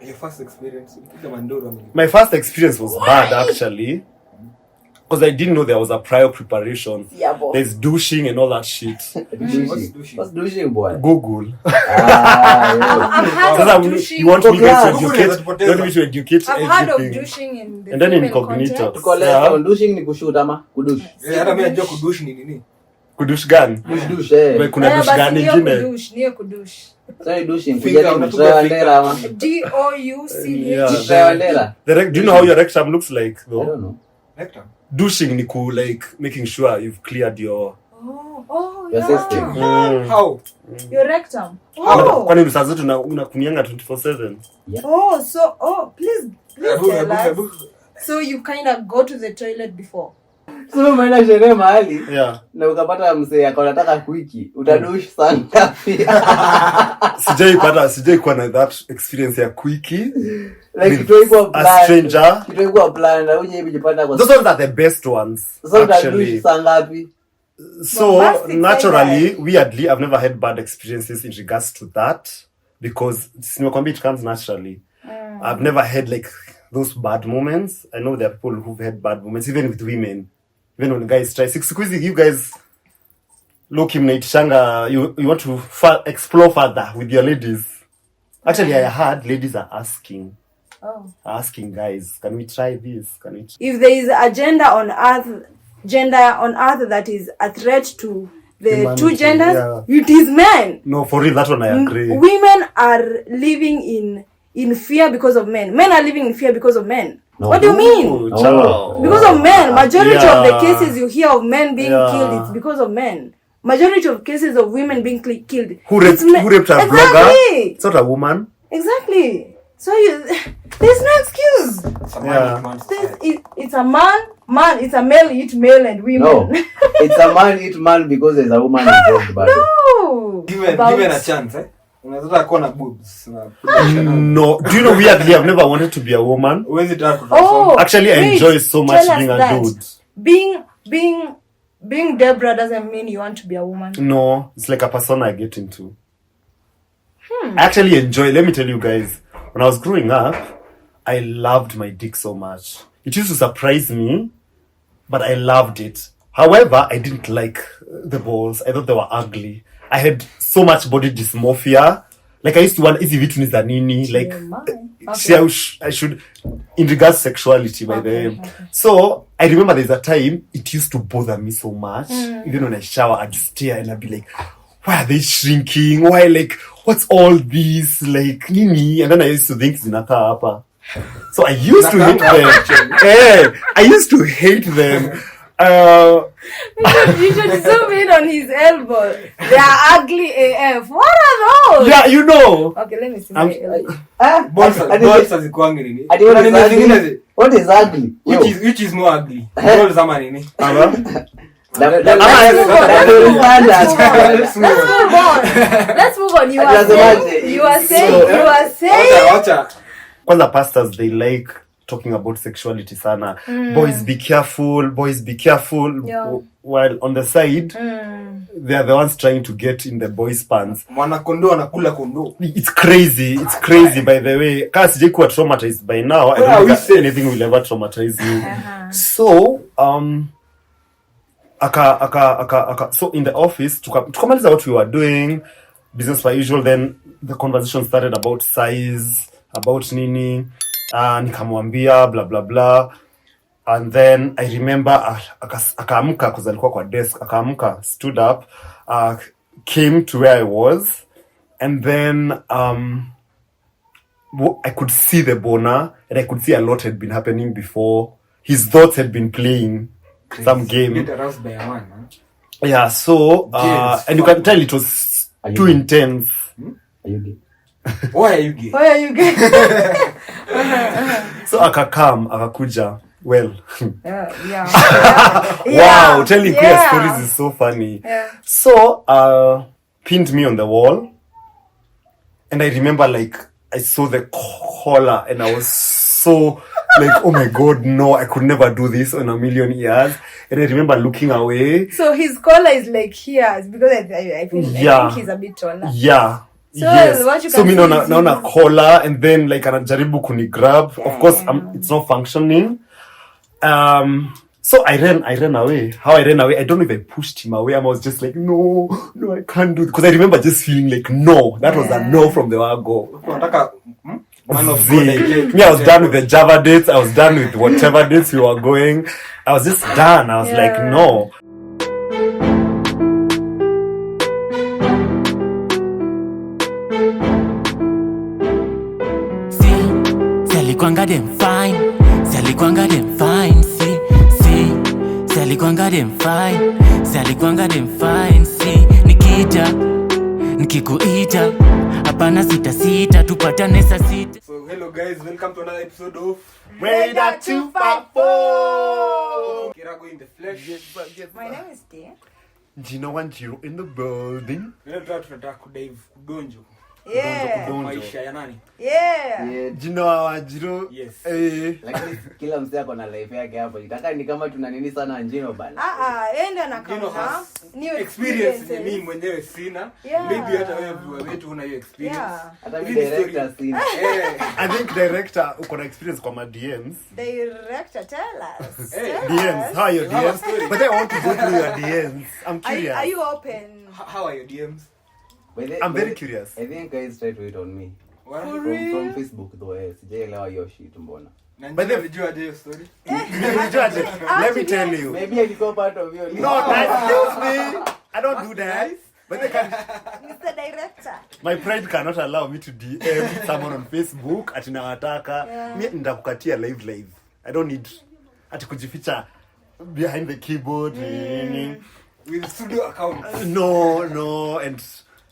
Your first experience? My first experience was bad actually. Because I didn't know there was a prior preparation. Yeah, boy. There's douching and all that shit. What's douching, boy? Google. I've heard of douching. You want me to educate I've heard of everything. douching in the And then female incognito. context. Douching ni kushoot ama kudush. Hata mimi najua kudush ni nini. Kudush gani? Kudush Kuna dush gani ingine? Niyo kudush. Sorry, douching kujali mtandera ama. DOUCH. Do you know how your rectum looks like though? I don't know. Rectum. Douching ni like making sure you've cleared your Your system. How? Your rectum. Kwani rusa zetu unakunianga 24/7? Please tell us. So you kind of go to the toilet before. So maana sherehe mahali. Yeah. Na ukapata mzee akanataka kuiki. Utadush sana ngapi? Sijai kuwa na that experience ya quickie. Like kitoi a stranger. Kitoi kwa plan na uje bijipata kwa. Those ones are the best ones. So utadush sana ngapi? So naturally, weirdly, I've never had bad experiences in regards to that because it comes naturally. I've never had like those bad moments. I know there are people who've had bad moments, even with women. Even when guys try squeezing, you guys look him naitishanga, you want to explore further with your ladies. Actually, I heard ladies are asking guys, can we try this? If there is a gender on earth that is a threat to the humanity, two genders, yeah. It is men. No, for real, that one I agree. Women are living in fear because of men. Men are living in fear because of men. No. What do you mean? Because of men. Majority of the cases you hear of men being killed, it's because of men. Majority of cases of women being killed. Who raped a blogger? It's not a woman. Exactly. So there's no excuse. It's a man. It's a male eat male and women. No, it's a man eat man because there's a woman involved. No. Given a chance, eh? Unaweza kuwa na boobs. No. Do you know weirdly I've never wanted to be a woman? Actually, I enjoy so much being a dude. Being Deborah doesn't mean you want to be a woman. No, it's like a persona I get into. I actually enjoy. Let me tell you guys, when I was growing up, I loved my dick so much. It used to surprise me, but I loved it. However, I didn't like the balls. I thought they were ugly. I had so much body dysmorphia. Like I used to want, hizi vitu ni za nini? Like, I should, in regards to sexuality, by the way. So, I remember there's a time, it used to bother me so much. Even when I shower, I'd stare and I'd be like, why are they shrinking? Why, like, what's all this? Like, nini? And then I used to think, zinaka hapa. So I used to hate them. I used to hate them. You should zoom in on his elbow. They are ugly AF. What are those? Yeah, you know. Okay, let me see. What is ugly? Which is more ugly? Balls ama nini? Let's move on. You are saying. All the pastors, they like talking about sexuality sana. Boys be careful. Yeah. While on the side, they are the ones trying to get in the boys' pants. Mwana kondo anakula kondo. It's crazy by the way. Kama sijaikuwa traumatized by now, I don't think anything will ever traumatize you. So, so in the office, tukamaliza what we were doing, business per usual, then the conversation started about size, about nini, nikamwambia blah blah blah, and then I remember akaamka because alikuwa kwa desk, akaamka, stood up, came to where I was, and then I could see the boner, and I could see a lot had been happening before. His thoughts had been playing some game. Get aroused by a man, huh? Yeah, so and you can tell it was too intense. Are you gay? Why are you gay? So akakuja. Well. Yeah. Wow, telling queer stories is so funny. Yeah. So pinned me on the wall, and I remember like I saw the collar and I was so like, oh my god, no, I could never do this in a million years. And I remember looking away. So his collar is like here because I think he's a bit taller. Yeah. So yes. what you So can me see naona collar and then like anajaribu kuni grab. Of course it's not functioning. So I ran away. How I ran away, I don't know if I pushed him away. I was just like, no, I can't do it. Because I remember just feeling like, no. That was a no from the word go. Me, I was done with the Java dates. I was done with whatever dates we were going. I was just done. I was like, no. Kwanga dem fine, Sally kwanga dem fine, see, Sally kwanga dem fine, Sally kwanga dem fine, see, nikija, nikikuita, hapana sita, tupatane saa sita. So hello guys, welcome to another episode of Radar 254. Kirago in the flesh. My name is Tia. Gino 10 in the building. Tunataka kudave kudonjo. Yeah. Maisha ya nani? Yeah. Gino wa Jiro. Yes. Lakini kila msee ako na life yake hapo. Itaka ni kama tuna nini sana Njino bana. Enda na kama new experience ni mimi mwenyewe sina. Maybe hata wewe wetu una hiyo experience. Hata mimi director sina. I think director uko na experience kwa DMs. Director, tell us. DMs, how are your DMs? But I want to go through your DMs. I'm curious. Are you open? How are your DMs? I'm very curious. I think guys try to hit on me. What? From Facebook though. Sijaelewa hiyo shit mbona. But then did you add your story? Let me tell you. Maybe I go part of your list. No, excuse me. I don't do that. But they can. Mr. Director. My pride cannot allow me to DM someone on Facebook ati nawataka. Mimi ndakukatia live. I don't need ati kujificha behind the keyboard. With studio account. No, and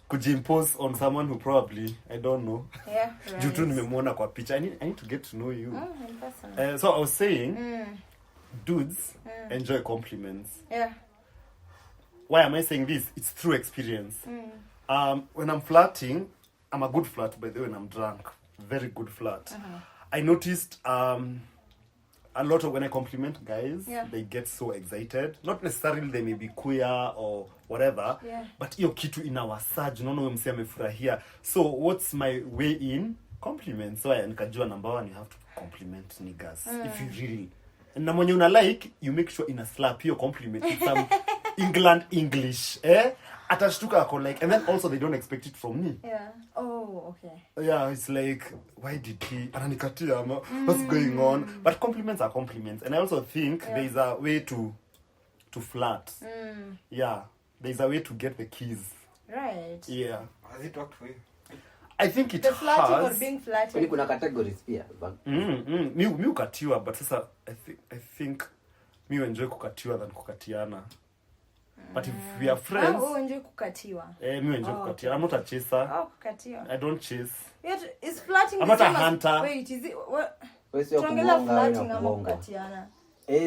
kujimpose on someone who probably I don't know. Yeah. Juu tu nimemuona kwa picha. I need to get to know you. So I was saying, dudes enjoy compliments. Yeah. Why am I saying this? It's through experience. When I'm flirting, I'm a good flirt by the way when I'm drunk. Very good flirt. I noticed a lot of when I compliment guys, they get so excited. Not necessarily they may be queer or whatever, but hiyo kitu inawasaj, unaona wewe msema amefurahia. So what's my way in? Compliment. So nikajua number 1 you have to compliment niggas if you really. Na mwenye una like, you make sure ina slap hiyo compliment with some England English. Atashtuka ako like, and then also they don't expect it from me. Yeah. Oh, okay. Yeah, it's like, why did he ananikatia? What's going on? But compliments are compliments, and I also think there is a way to flirt. Yeah, there is a way to get the keys. Right. Yeah. Has it worked for you? I think it the flirting has. or being flirted. Kwani kuna categories pia. Mi ukatiwa, but sasa I think mi enjoy kukatiwa than kukatiana. But if we are friends, enjoy kukatiwa. Mi enjoy kukatiwa. I'm not a chaser. Kukatiwa. I don't chase. Is flirting I'm not a hunter. Wait, is it what? Tuongelea flirting ama kukatiana.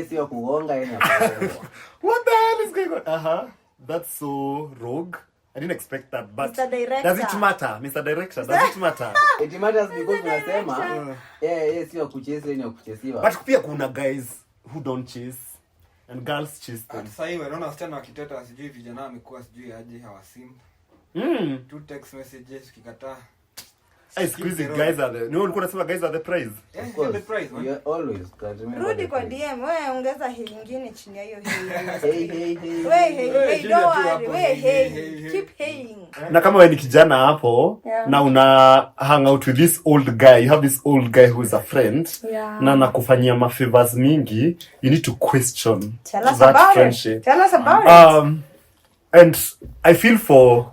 Sio kugonga yeye hapo. What the hell is going on? That's so rogue. I didn't expect that, but Mr. Director. Does it matter, Mr. Director? Does it matter? It matters because tunasema sio kuchase ni kuchesiwa. But pia kuna guys who don't chase and girls chase them. Sasa hivi unaona wasichana wakiteta wasijui vijana wamekuwa sijui aje hawasimu. Two text messages kikataa. I squeeze the guys are the. No, ulikuwa unasema guys are the prize. Yeah, the prize, man. You always Rudi kwa DM, wewe ongeza hii nyingine chini ya hiyo hii. Hey. Hey, don't worry. Hey. Keep haying. Na kama wewe ni kijana hapo na una hang out with this old guy, you have this old guy who is a friend na nakufanyia ma favors mingi, you need to question that friendship. Tell us about it. And I feel for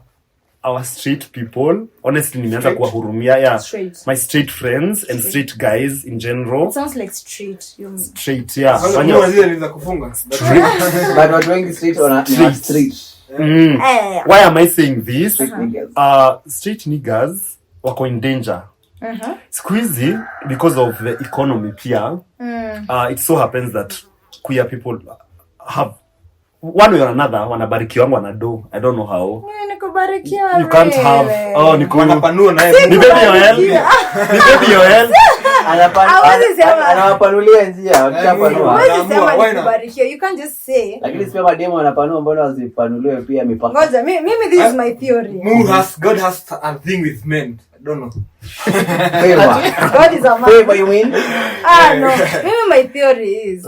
our straight people, honestly nimeanza kuwahurumia my straight friends and straight guys in general. It sounds like straight. Straight, yeah. Wanaanza kufunga. But not doing straight on a street. Why am I saying this? Straight niggas wako in danger. Squeezy because of the economy pia. It so happens that queer people have one way or another wanabarikiwa wanado. I don't know how. You can't have. Ni baby Yoel. anawapanulia njia wakishapanua. You can't just say. Lakini sio mademo wanapanua, mbona wasipanuliwe pia mipaka? Ngoja, mimi this is my theory. God has a thing with men. I don't know. God is a man. Favor, you mean? No. Maybe my theory is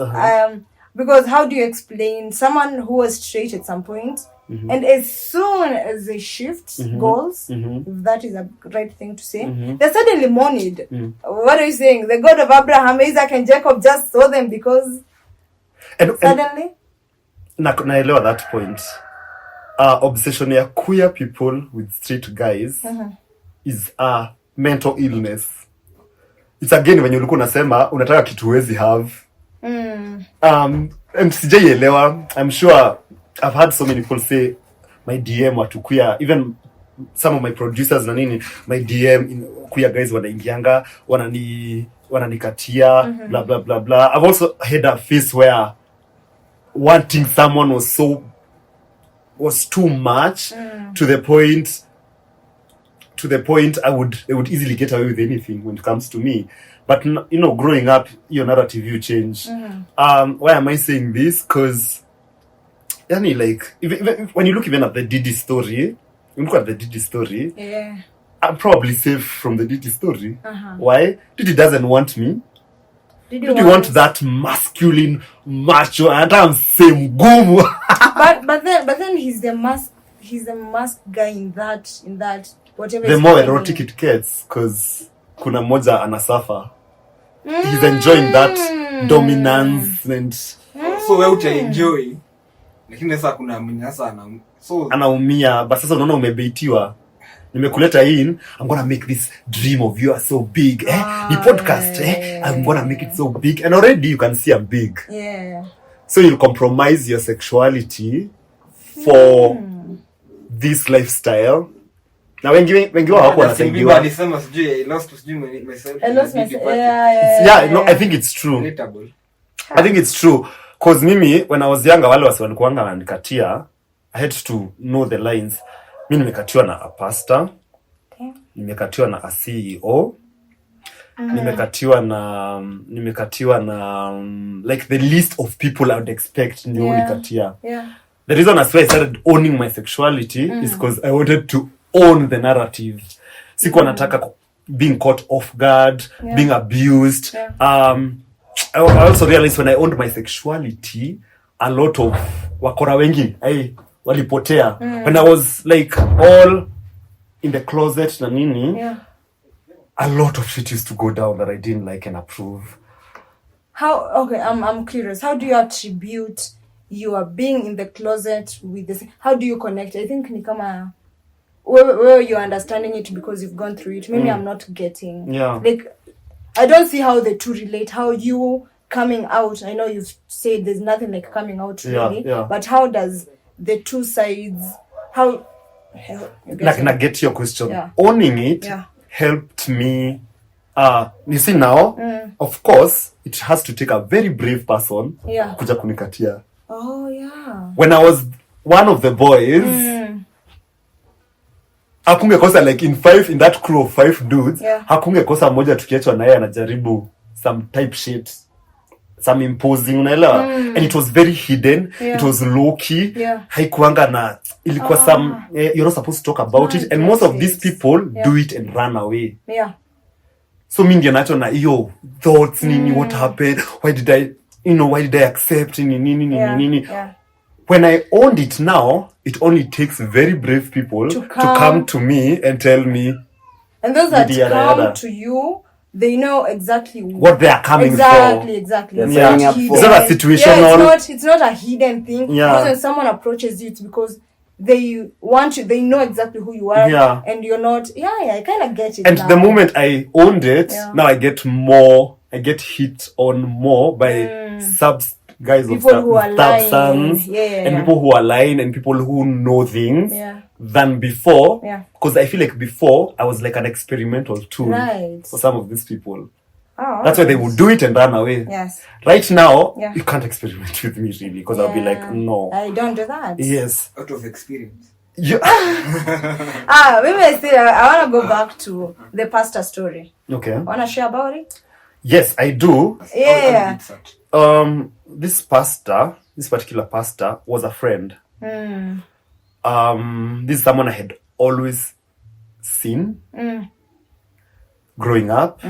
because how do you explain someone who was straight at some point and as soon as they shift goals, if that is a right thing to say, they're suddenly moneyed. What are you saying? The God of Abraham, Isaac and Jacob just saw them because suddenly? Naelewa that point. Obsession ya queer people with straight guys is a mental illness. It's again when you look unasema unataka kitu huwezi have. And sijaielewa. I'm sure I've had so many people say my DM watu queer, even some of my producers na nini, my DM queer guys wanaingianga wananikatia blah blah blah blah. I've also had a phase where wanting someone was too much to the point they would easily get away with anything when it comes to me. But growing up, your narrative you change. Why am I saying this? Because like when you look even at the Diddy story, I'm probably safe from the Diddy story. Why? Diddy doesn't want me. Diddy want that masculine macho and I'm same gumu. but then he's the mask guy in that whatever. The more erotic it gets, because kuna moja anasuffer. He's enjoying that dominance and so wewe utaenjoy. Lakini sasa kuna mnyasa anaumia, but sasa unaona umebeitiwa. Nimekuleta in, I'm gonna make this dream of yours so big. Ni podcast, I'm gonna make it so big. And already you can see I'm big. Yeah. So you'll compromise your sexuality for this lifestyle. Na wengi wao hapo wanasaidiwa. Alisema sijui I lost myself. I think it's true. Relatable. I think it's true. Cause mimi when I was younger wale walikuanga wananikatia, I had to know the lines. Mimi nimekatiwa na a pastor. Nimekatiwa na a CEO. Nimekatiwa na like the list of people I would expect ndio nikatia. The reason I started owning my sexuality is because I wanted to own the narrative. Sikuwa nataka being caught off guard, being abused. I also realized when I owned my sexuality, a lot of wakora wengi walipotea. When I was like all in the closet na nini, a lot of shit used to go down that I didn't like and approve. I'm curious. How do you attribute your being in the closet with this? How do you connect? I think ni kama where you're understanding it because you've gone through it. Maybe I'm not getting. Like I don't see how the two relate. How you coming out? I know you've said there's nothing like coming out really, but how does the two sides? How? Like I get your question. Owning it helped me. You see now, of course, it has to take a very brave person kuja kunikatia. Oh yeah. When I was one of the boys, hakungekosa like in that crew of 5 dudes, hakungekosa mmoja tukiachwa naye anajaribu some type shit, some imposing, unaelewa? And it was very hidden. It was low key. Haikuanga na ilikuwa some you're not supposed to talk about it, and most of these people do it and run away. So mimi ndio nacho na hiyo thoughts nini, what happened, why did I accept nini. When I owned it now, it only takes very brave people to come to me and tell me. And those that come to you, they know exactly what they are coming for. Exactly. It's not a situational. It's not a hidden thing. Because when someone approaches you, it's because they want you. They know exactly who you are, and you're not. I kind of get it. And now. The moment I owned it, now I get hit on more by guys people of who are substance and people who are lying and people who know things than before. Because I feel like before I was like an experimental tool for some of these people. That's why they would do it and run away. Right now, you can't experiment with me really, because I'll be like, no, I don't do that. Yes, out of experience. Maybe I want to go back to the pastor story. Okay. Want to share about it? Yes, I do. Yeah. This particular pastor was a friend. This is someone I had always seen growing up.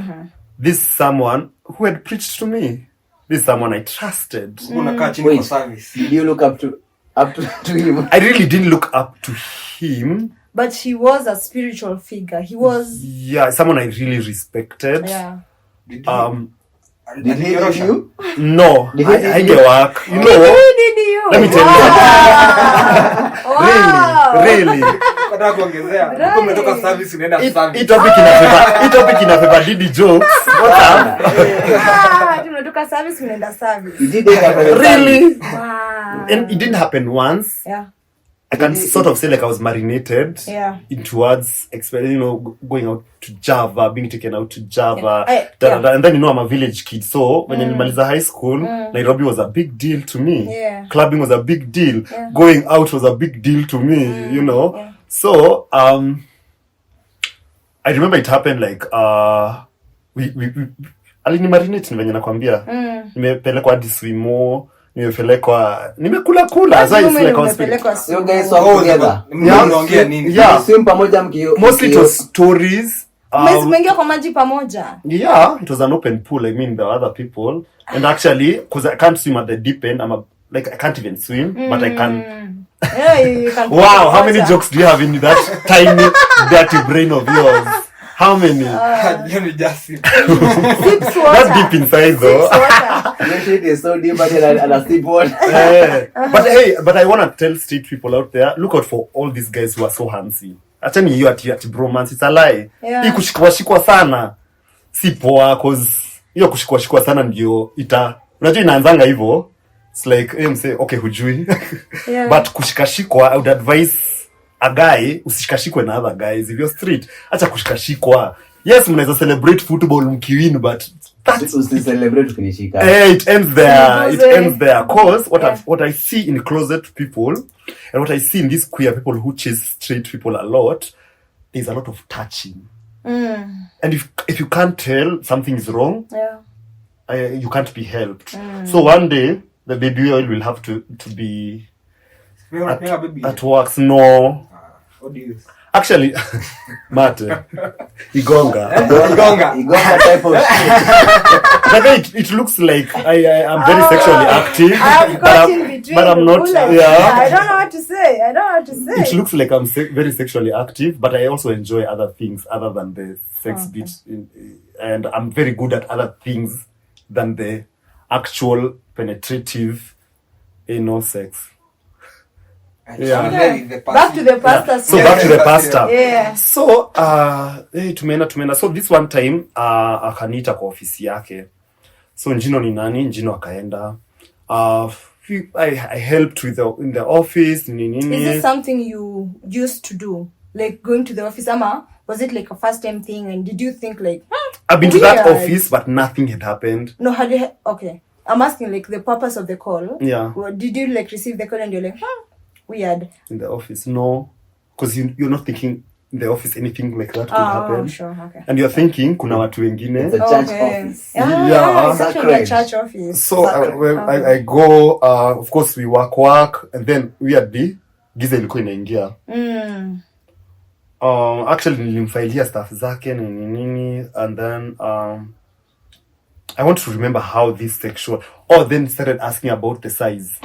This is someone who had preached to me. This is someone I trusted. Wait, did you look up to him? I really didn't look up to him. But he was a spiritual figure. He was. Yeah, someone I really respected. Yeah. Did he leave you? No, Did he I leave get you? work. You know, Did you? let me tell you. Wow. Really. Nataka kuongezea. Uko umetoka service unaenda service. Hii topic inabeba didi jokes. What's up? Tumetoka service unaenda service. You did it after the Really? Wow. And it didn't happen once. Yeah. I can sort of say like I was marinated in towards going out to Java, being taken out to Java, and then I'm a village kid. So when I was in high school, Nairobi was a big deal to me. Yeah. Clubbing was a big deal. Yeah. Going out was a big deal to me. Yeah. So I remember it happened like we alinimarinate venye nakwambia. Nimepelekwa hadi swimo. Nimekula so it's like you guys were together. Yeah. Swim pamoja mostly it was stories. Mmeingia kwa maji pamoja. Yeah, it was an open pool. I mean, there were other people, and actually, because I can't swim at the deep end, I can't even swim, but I can. Yeah, you can. Wow, how many jokes do you have in that tiny, dirty brain of yours? How many? Sips water. Not deep inside though. Your shit is so deep and a sip water. But I want to tell street people out there, look out for all these guys who are so handsy. Achani hiyo ati bromance, it's a lie. Hii kushikwa sana si poa, cause hiyo kushikwa sana ndio unajua inaanzanga hivyo. It's like say okay hujui. But kushikashikwa, I would advise a guy usishikashikwe na other guys. If you're street, acha kushikashikwa. Yes, mnaweza celebrate football mkiwin, but celebrate finishika. It ends there. It ends there. Cause what I see in closet people and what I see in these queer people who chase straight people a lot, there's a lot of touching. And if you can't tell something is wrong, you can't be helped. So one day the baby oil will have to be at works. No. What do you use? Actually, Mate, Igonga type of shit. It looks like I am very sexually active, but I'm not. Yeah, I don't know what to say. It looks like I'm very sexually active, but I also enjoy other things other than the sex bit, and I'm very good at other things than the actual penetrative anal sex. Yeah. Back to the pastor. Yeah. So back to the pastor. Yeah. So tumeenda. So this one time akaniita kwa ofisi yake. So Njino ni nani? Njino akaenda. I helped in the office. Is this something you used to do? Like going to the office, ama was it like a first time thing? And did you think like I've been to that office, but nothing had happened. No, okay. I'm asking like the purpose of the call. Yeah. Did you like receive the call and you're like, weird? In the office, no, because you're not thinking in the office anything like that could happen. Sure, okay. And you're thinking, kuna watu wengine. It's a church office. Yeah, it's actually a church office. So I go. Of course, we work, and then weirdly, giza ilikuwa inaingia. Actually, nilimfailia stuff zake nini, and then I want to remember how this sexual. Then started asking about the size.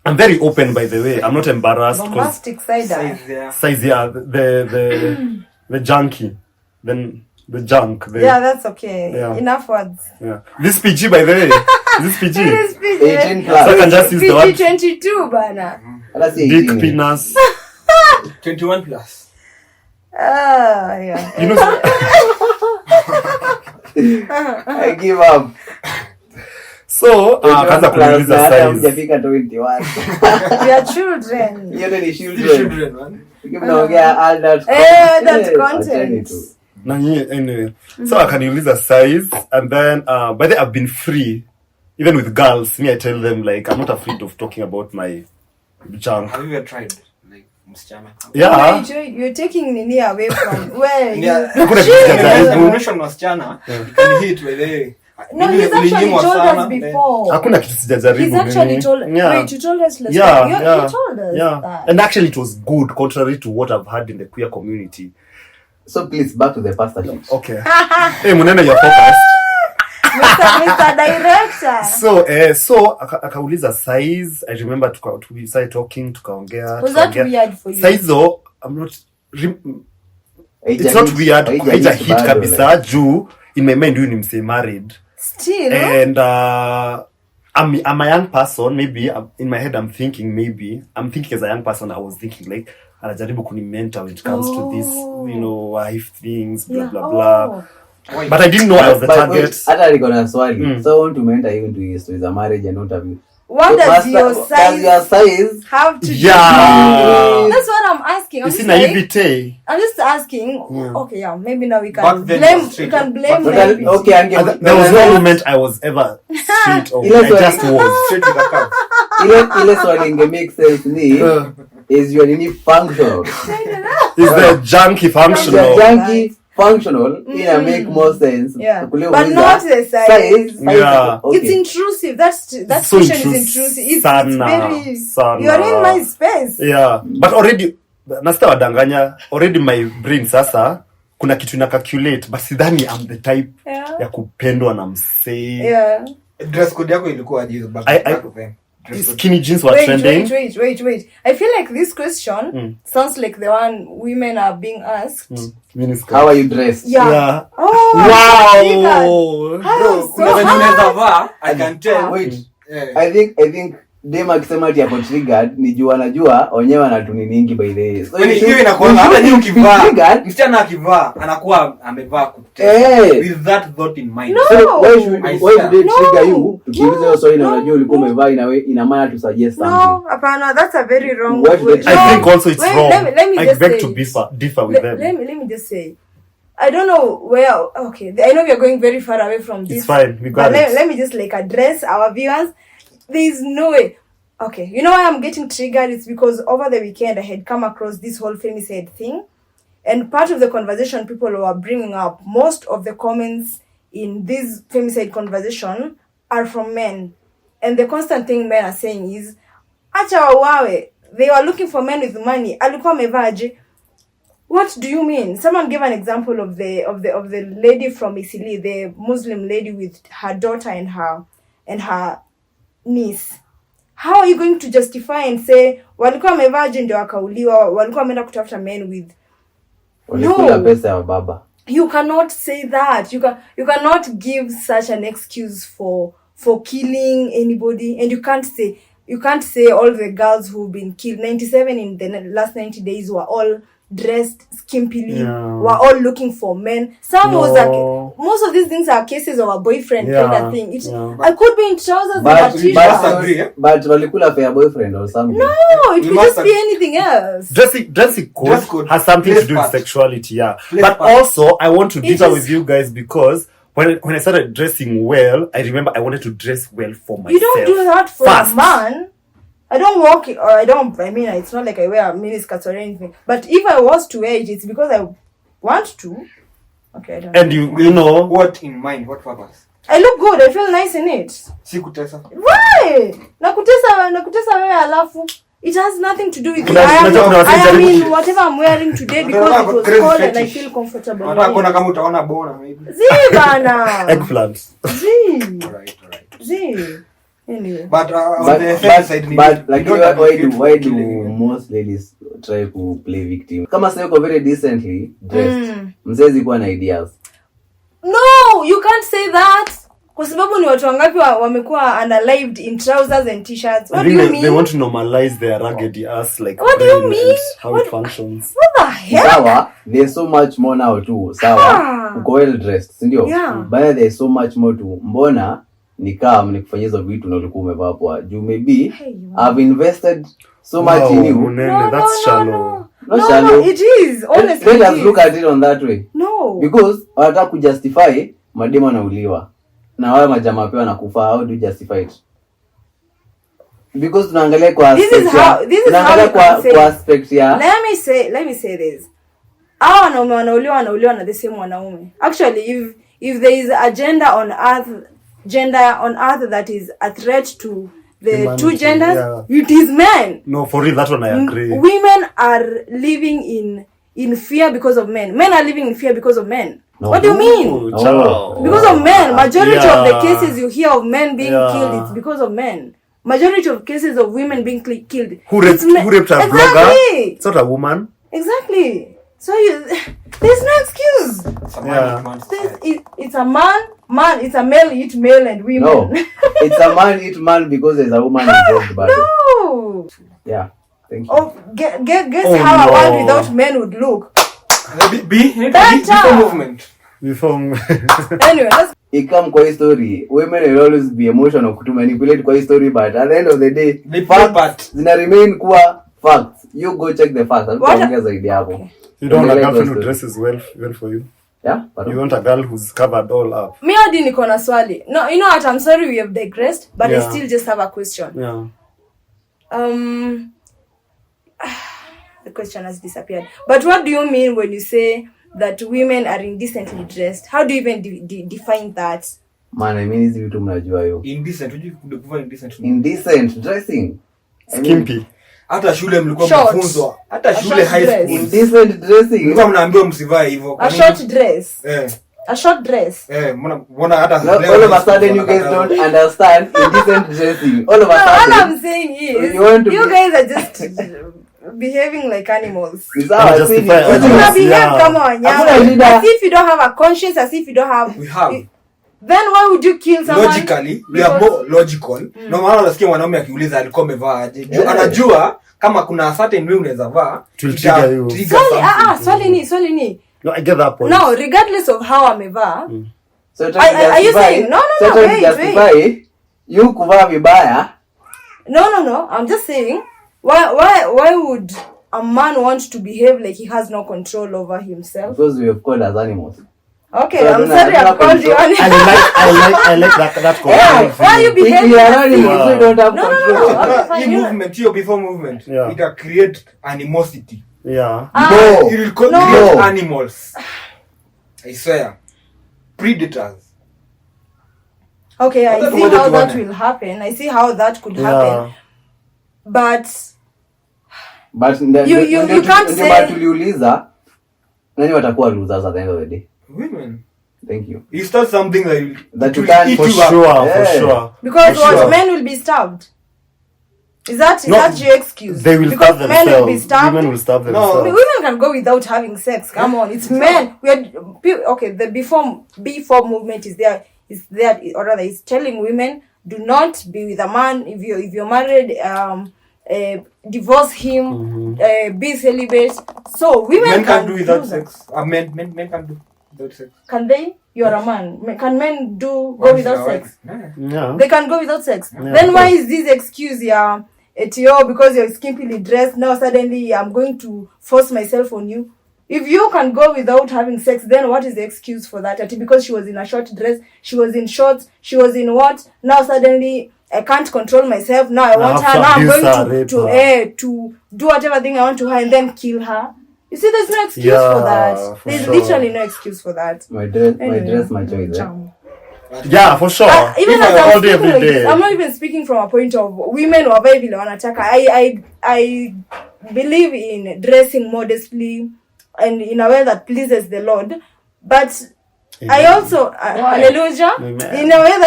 I'm very open, by the way. I'm not embarrassed. Bombastic size, yeah. The junkie. Then the junk. Yeah, that's okay. Yeah. Enough words. Yeah. This PG, by the way. This PG. It is PG. 18 plus. So I can just use the word. PG 22, bana. Dick penis. 21 plus. Yeah. You know. I give up. So, kaanza kuniuliza size. Hujafika 21. We are children. Yote ni children. Man. Ukimnaongea adult. Adult content. Anyway. So akaniuliza size, and then by the way, I've been free. Even with girls, I tell them like I'm not afraid of talking about my junk. Have you ever tried? Like msichana. Yeah. Wait, you're taking nini away from where Hakuna kitu sijajaribu. Information wasichana can hit with No, he's actually told us before. Hakuna kitu sijajaribu. He's actually told. Wait, you told us last time. You told us. That. And actually it was good, contrary to what I've heard in the queer community. So please, back to the pastor. Okay. Hey, Munene, you're focused. Mr. Director. So akauliza size. I remember we started talking, tukaongea. Was that weird for you? Size though, I'm not. It's not weird. Haija hit kabisa juu in my mind you ni mse married. Still. And I'm a young person. Maybe in my head I'm thinking as a young person I was thinking like anajaribu kunimentor when it comes to this, wife things, blah blah blah. But I didn't know I was the target. Hata niko na swali. So I want to mentor you into his a marriage and not have you. What does your size have to do? Yeah. That's what I'm asking. I'm just asking. Yeah. Okay, yeah. Maybe now we can blame. We can blame. Okay, there was no moment I was ever straight or I just was straight to the cup. Ile swali inge make sense ni is your nini functional? Is the junkie functional? The junkie functional make more sense. Yeah. But not the size. Yeah. Okay. It's intrusive. That so question is intrusive. It's very you're in my space. Yeah. But already nasta wadanganya already my brain sasa kuna kitu ina calculate but sidhani I'm the type ya kupendwa na msee. Yeah. Dress code yako ilikuwa aje back to them. Skinny jeans were trending. Wait. I feel like this question sounds like the one women are being asked. How are you dressed? Yeah. Oh, wow. I can tell. Wait. Yeah. I think dem akisema ati hapo triggered ni juu anajua wenyewe anatuniningi by the way. So hiyo inakuwa hata ni ukivaa. Msichana akivaa anakuwa amevaa kutesa. With that thought in mind. No. So why should they trigger you? Tukiuliza hiyo swali na unajua ulikuwa umevaa ina maana to suggest something. No, hapana, that's a very wrong way. I think also it's wrong. Let me I beg to differ with them. Let me just say I don't know where. Okay, I know we are going very far away from this. It's fine. We got it. Let me just address our viewers. There is no way. Okay, you know why I'm getting triggered? It's because over the weekend I had come across this whole femicide thing, and part of the conversation people were bringing up, most of the comments in this femicide conversation are from men, and the constant thing men are saying is, "Acha wawe." They were looking for men with money. Alikuwa amevaje? What do you mean? Someone gave an example of the lady from Isili, the Muslim lady with her daughter and her niece. How are you going to justify and say walikuwa wamevaje ndio akauliwa, walikuwa wameenda kutafuta men with? Walikula pesa ya baba. You cannot say that. You cannot give such an excuse for killing anybody, and you can't say all the girls who've been killed, 97 in the last 90 days were all dressed skimpily, were all looking for men. Some was most of these things are cases of a boyfriend kind of thing. I could be in trousers and a t-shirt. But walikula for your boyfriend or something. No, it could just be anything else. Dressing code has something to do with sexuality, but also I want to differ with you guys because when I started dressing well, I remember I wanted to dress well for myself. You don't do that for a man. I don't walk, or I mean, it's not like I wear miniskirts or anything. But if I was to wear it, it's because I want to. Okay, I don't know. And you know. What in mind? What purpose? I look good. I feel nice in it. Si kutesa. Why? Nakutesa wewe alafu. It has nothing to do with I am in whatever I'm wearing today because it was cold and I feel comfortable. Nataka kama utaona bona maybe. Zii bana. Eggplants. Zii. Alright. Zii. Anyway. But on the side, why do most ladies try to play victim? Kama sasa uko very decently dressed, mzezi kuwa na ideas. No, you can't say that. Kwa sababu ni watu wangapi wamekuwa unalived in trousers and t-shirts. What do you mean? They want to normalize their raggedy ass like what do you mean? How it functions. What the heck? Sawa, there's so much more now too. Sawa, uko well dressed, si ndio? Yeah. But there's so much more too. Mbona nikufanyia hizo vitu na ulikuwa umevaa hapo juu maybe I've invested so much in you. That's shallow. No, it is. Honestly, let us look at it on that way. No. Because wanataka kujustify mademo na uliwa. Na wale majamaa pia wanakufa. How do you justify it? because tunaangalia kwa This is how you can say. Kwa aspect ya Let me say this. Hao wanaume wanauliwa na the same wanaume. Actually, if there is a gender on earth that is a threat to the Humanity, two genders, yeah. it is men. No, for real, that one I agree. Women are living in fear because of men. Men are living in fear because of men. No. What do you mean? Oh, child. Because of men. Majority of the Yeah. cases you hear of men being Yeah. killed, it's because of men. Majority of cases of women being killed. Who raped a Exactly. blogger? It's not a woman. Exactly. So there's no excuse. It's a man, man society. It's a man. It's a male eat male and women. no. It's a man eat man because there's a woman involved. But No. yeah, thank you. Oh, guess Oh, how no. a world without men would look. Before movement. Anyway, let's Ikam kwa hii story, women will always be emotional to manipulate kwa hii story, but at the end of the day, They play facts part. zina remain kuwa facts. You go check the facts. What? Tutaongea zaidi hapo. You don't want a Endelea girlfriend kwa who story. dresses well for you. Yeah? Pardon? You want a girl who's covered all up. me hadi niko na swali. No, you know what? I'm sorry we have digressed, but Yeah. I still just have a question. Yeah. The question has disappeared. But what do you mean when you say that women are indecently dressed? How do you even define that? Man, I mean hizi vitu mnajua yo. Indecent. Unajua kudekuva indecent. Indecent dressing. I mean, Skimpy. Hata shule mlikuwa Short. mfunzwa. Hata A shule short high dress. school. indecent dressing. Mlikuwa mnaambiwa msivae hivyo. Kwa A nini? short dress. Eh. A short dress. Mbona hata No, all of a sudden you guys don't understand indecent dressing. All of No, a all sudden. I'm saying is You want to you be- guys are just behaving like animals. Ni sawa, Justify si ni- animals. You behave Yeah. kama wanyama. Hakuna shida. As if you don't have a conscience, as if you don't have. We have. Then why would you kill someone? Logically, we are more logical. No maana unasikia mwanaume akiuliza alikuwa amevaa aje. Juu anajua kama kuna certain way unaweza vaa. Will ita trigger you. trigger something. Swali ni. No, I get that point. No, regardless of how amevaa. So Are you saying- no, wait, justify you kuvaa vibaya. No. I'm just saying, why would a man want to behave like he has no control over himself? Because we have called as animals. Okay, So I I'm don't sorry, have I've called you control. I like that Yeah, why are you We behaving? are as if- animals, we don't have No. control. Okay, fine, Hii you- movement hiyo before movement Yeah. ita create animosity. Yeah. No. It will create No. animals. I swear. Predators. Okay, I Hata see tumoja how that tuone. will happen. I see how that could Yeah. happen. But But You can't say- tuliuliza nani watakuwa losers at the end of the day. Women. Thank you. You start something that That you will can't- eat For you up. sure, for Yeah. sure. because For what sure. men will be starved. Is that No, your excuse? They will because starve men will be themselves. starved. Women will starve No. themselves. Women can go without having sex. Come on, it's men. Okay. The before movement is there, or rather, it's telling women do not be with a man if you're married. Divorce him. Be celibate. So women Men can do without that. sex. Men can do without sex. Can they? You are a man. Can men go What is without our- sex? Yeah. Yeah. They can go without sex. Yeah, Then of why course. is this excuse, because you're skimpily dressed, now suddenly I'm going to force myself on you? If you can go without having sex, then what is the excuse for that? Ati because she was in a short dress, she was in shorts, she was in what? Now suddenly I can't control myself. Now I want have her. to Now I'm abuse her, going rape to her. to do whatever thing I want to her and then kill her. You see, there's no excuse Yeah, for that. for There's sure. literally no excuse for that. My dress, Anyway, my choice. Eh? charm. Yeah, for sure. Even If as I I'm all day, speaking every like this, day. I'm not even speaking from a point of women wavae vile wanataka. I believe in dressing modestly and in a way that pleases the Lord, but I also hallelujah Amen. in a way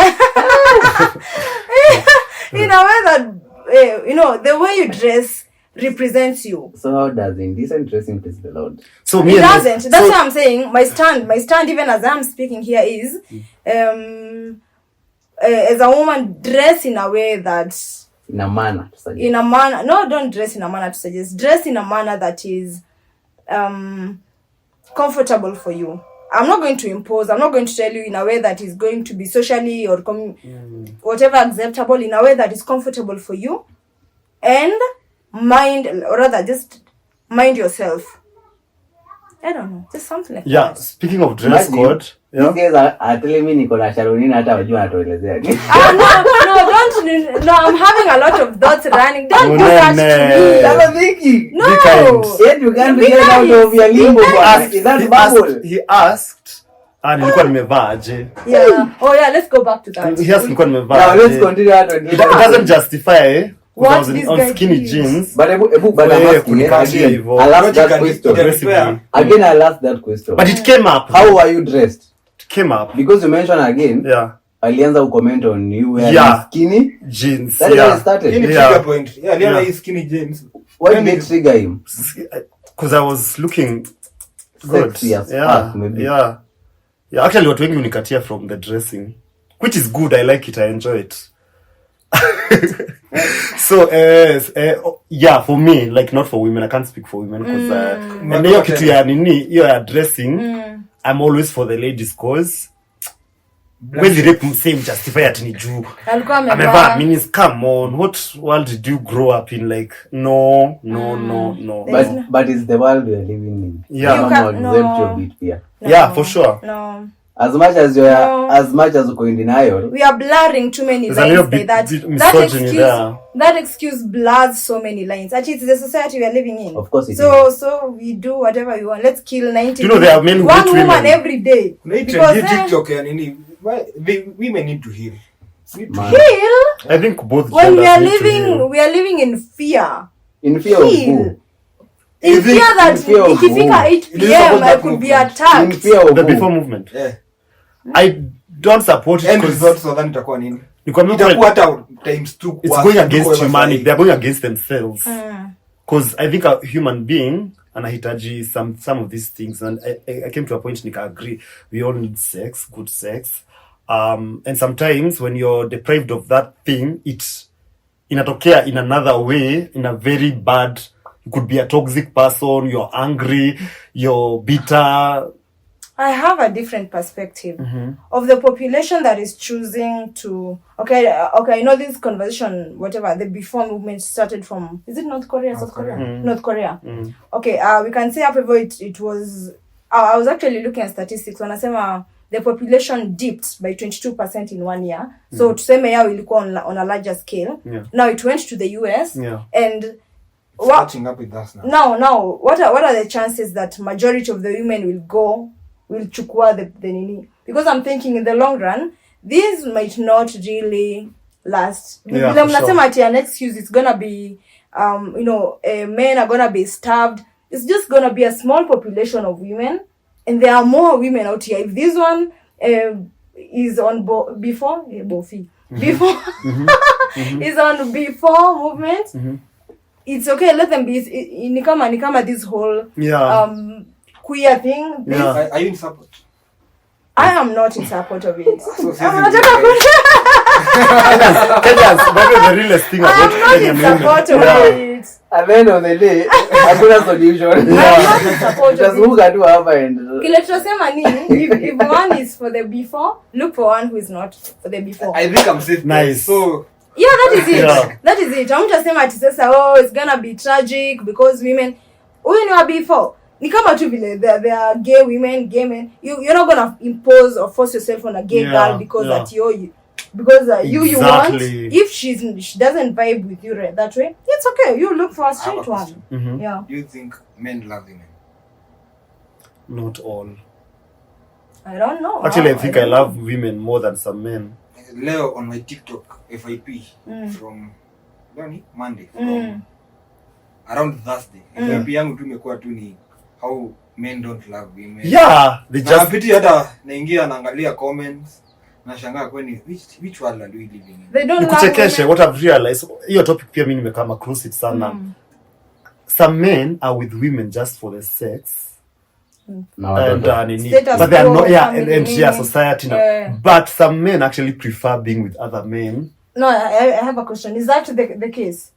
that the way you dress represents you. So how does indecent dressing please the Lord? So It doesn't. That's what I'm saying. My stand, even as I'm speaking here, is as a woman, dress in a way that In a manner to suggest. in a manner. No, don't dress in a manner to suggest. Dress in a manner that is comfortable for you. I'm not going to impose. I'm not going to tell you in a way that is going to be socially or whatever acceptable. In a way that is comfortable for you, and just mind yourself. I don't know, just something like Yeah, that. speaking of dress Imagine- code, These guys are telling me niko na Sharonina hata wajua atuelezea. No, I'm having a lot of thoughts running. Don't do that to me. I'm thinking. No. Yet you can't get out of your limbo. Is that bubble? He asked, nilikuwa nimevaa aje. Yeah. Oh yeah, let's go back to that. He asked nilikuwa nimevaa Now aje. let's continue that one. It doesn't justify What I was this on guy skinny did. jeans. But I'm asking again. I'll ask that question. Again, I'll ask that question. But it came up. How are you dressed? It came up. Because you mentioned again. Yeah. Alianza comment on you wearing skinny jeans. That is how it started. Hii ni trigger point. Yeah, aliona hii skinny jeans. Why did it trigger him? Because I was looking good. Sexy as fuck, maybe. Yeah. Actually, watu wengi unikatia from the dressing, which is good. I like it. I enjoy it. So, yeah, for me, like not for women. I can't speak for women because and hiyo kitu ya nini, hiyo ya dressing, I'm always for the ladies cause wezi rape msame justify ati ni juu amevaa minis. Come on, what world did you grow up in? Like no. But it's the world we are living in. Yeah, for sure. No. As much as uko in denial, we are blurring too many lines by that excuse blurs so many lines. Actually, it's the society we are living in. Of course it is. So we do whatever we want. Let's kill 90. You know there are men one woman every day. Because TikTok and women need to heal. Heal? I think both. When we are living in fear. In fear of who? In fear that ikifika 8 p.m. I could be attacked. In fear of the before movement. Yeah. I don't support it because so then itakuwa nini? Itakuwa hata times 2. It's going against humanity. They're going against themselves. Because I think a human being anahitaji some of these things, and I came to a point nika agree. We all need sex, good sex. And sometimes when you're deprived of that thing, it inatokea in another way, in a very bad. You could be a toxic person, you're angry, you're bitter. I have a different perspective of the population that is choosing to... Okay, I know this conversation, whatever, the before movement started from... Is it North Korea? South Korea? North Korea. Okay, we can say after it was... I was actually looking at statistics when I said the population dipped by 22% in 1 year. So tuseme yao ilikuwa on a larger scale. Yeah. Now it went to the US. Yeah. And... catching up with us now. Now, what are the chances that majority of the women will chukua the nini? Because I'm thinking in the long run, these might not really last. Yeah, for sure. An excuse, it's gonna be, men are gonna be starved. It's just gonna be a small population of women, and there are more women out here. If this one is on before is on before movement. It's okay, let them be. Nikama this whole queer thing. Are you in support? I am not in support of it. Kenyans, the realest thing about Kenyan women. I'm not in support of it. At the end of the day, hakuna solution. I'm not in support of it. Just tu hapa and kile tunasema nini? If one is for the before, look for one who is not for the before. I think I'm safe. Nice. So yeah, that is it. That is it. I'm just saying ati sasa it's gonna be tragic because women huyu ni wa before. Ni kama tu vile there are gay women, gay men. You're not gonna impose or force yourself on a gay girl because that you want. If she doesn't vibe with you right that way, it's okay. You look for a straight one. Yeah. Do you think men love women? Not all. I don't know. Actually, I think I love women more than some men. Leo on my TikTok FIP from Monday from around Thursday. FIP yangu tu imekuwa tu ni how men don't love women. Yeah, they just pity hata naingia naangalia comments nashangaa kwani which world are we living in? They don't nikuchekeshe what I've realized. Hiyo topic pia mimi nimekama across it sana. Some men are with women just for the sex. But they are not, and society now. But some men actually prefer being with other men. No, I have a question. Is that the case?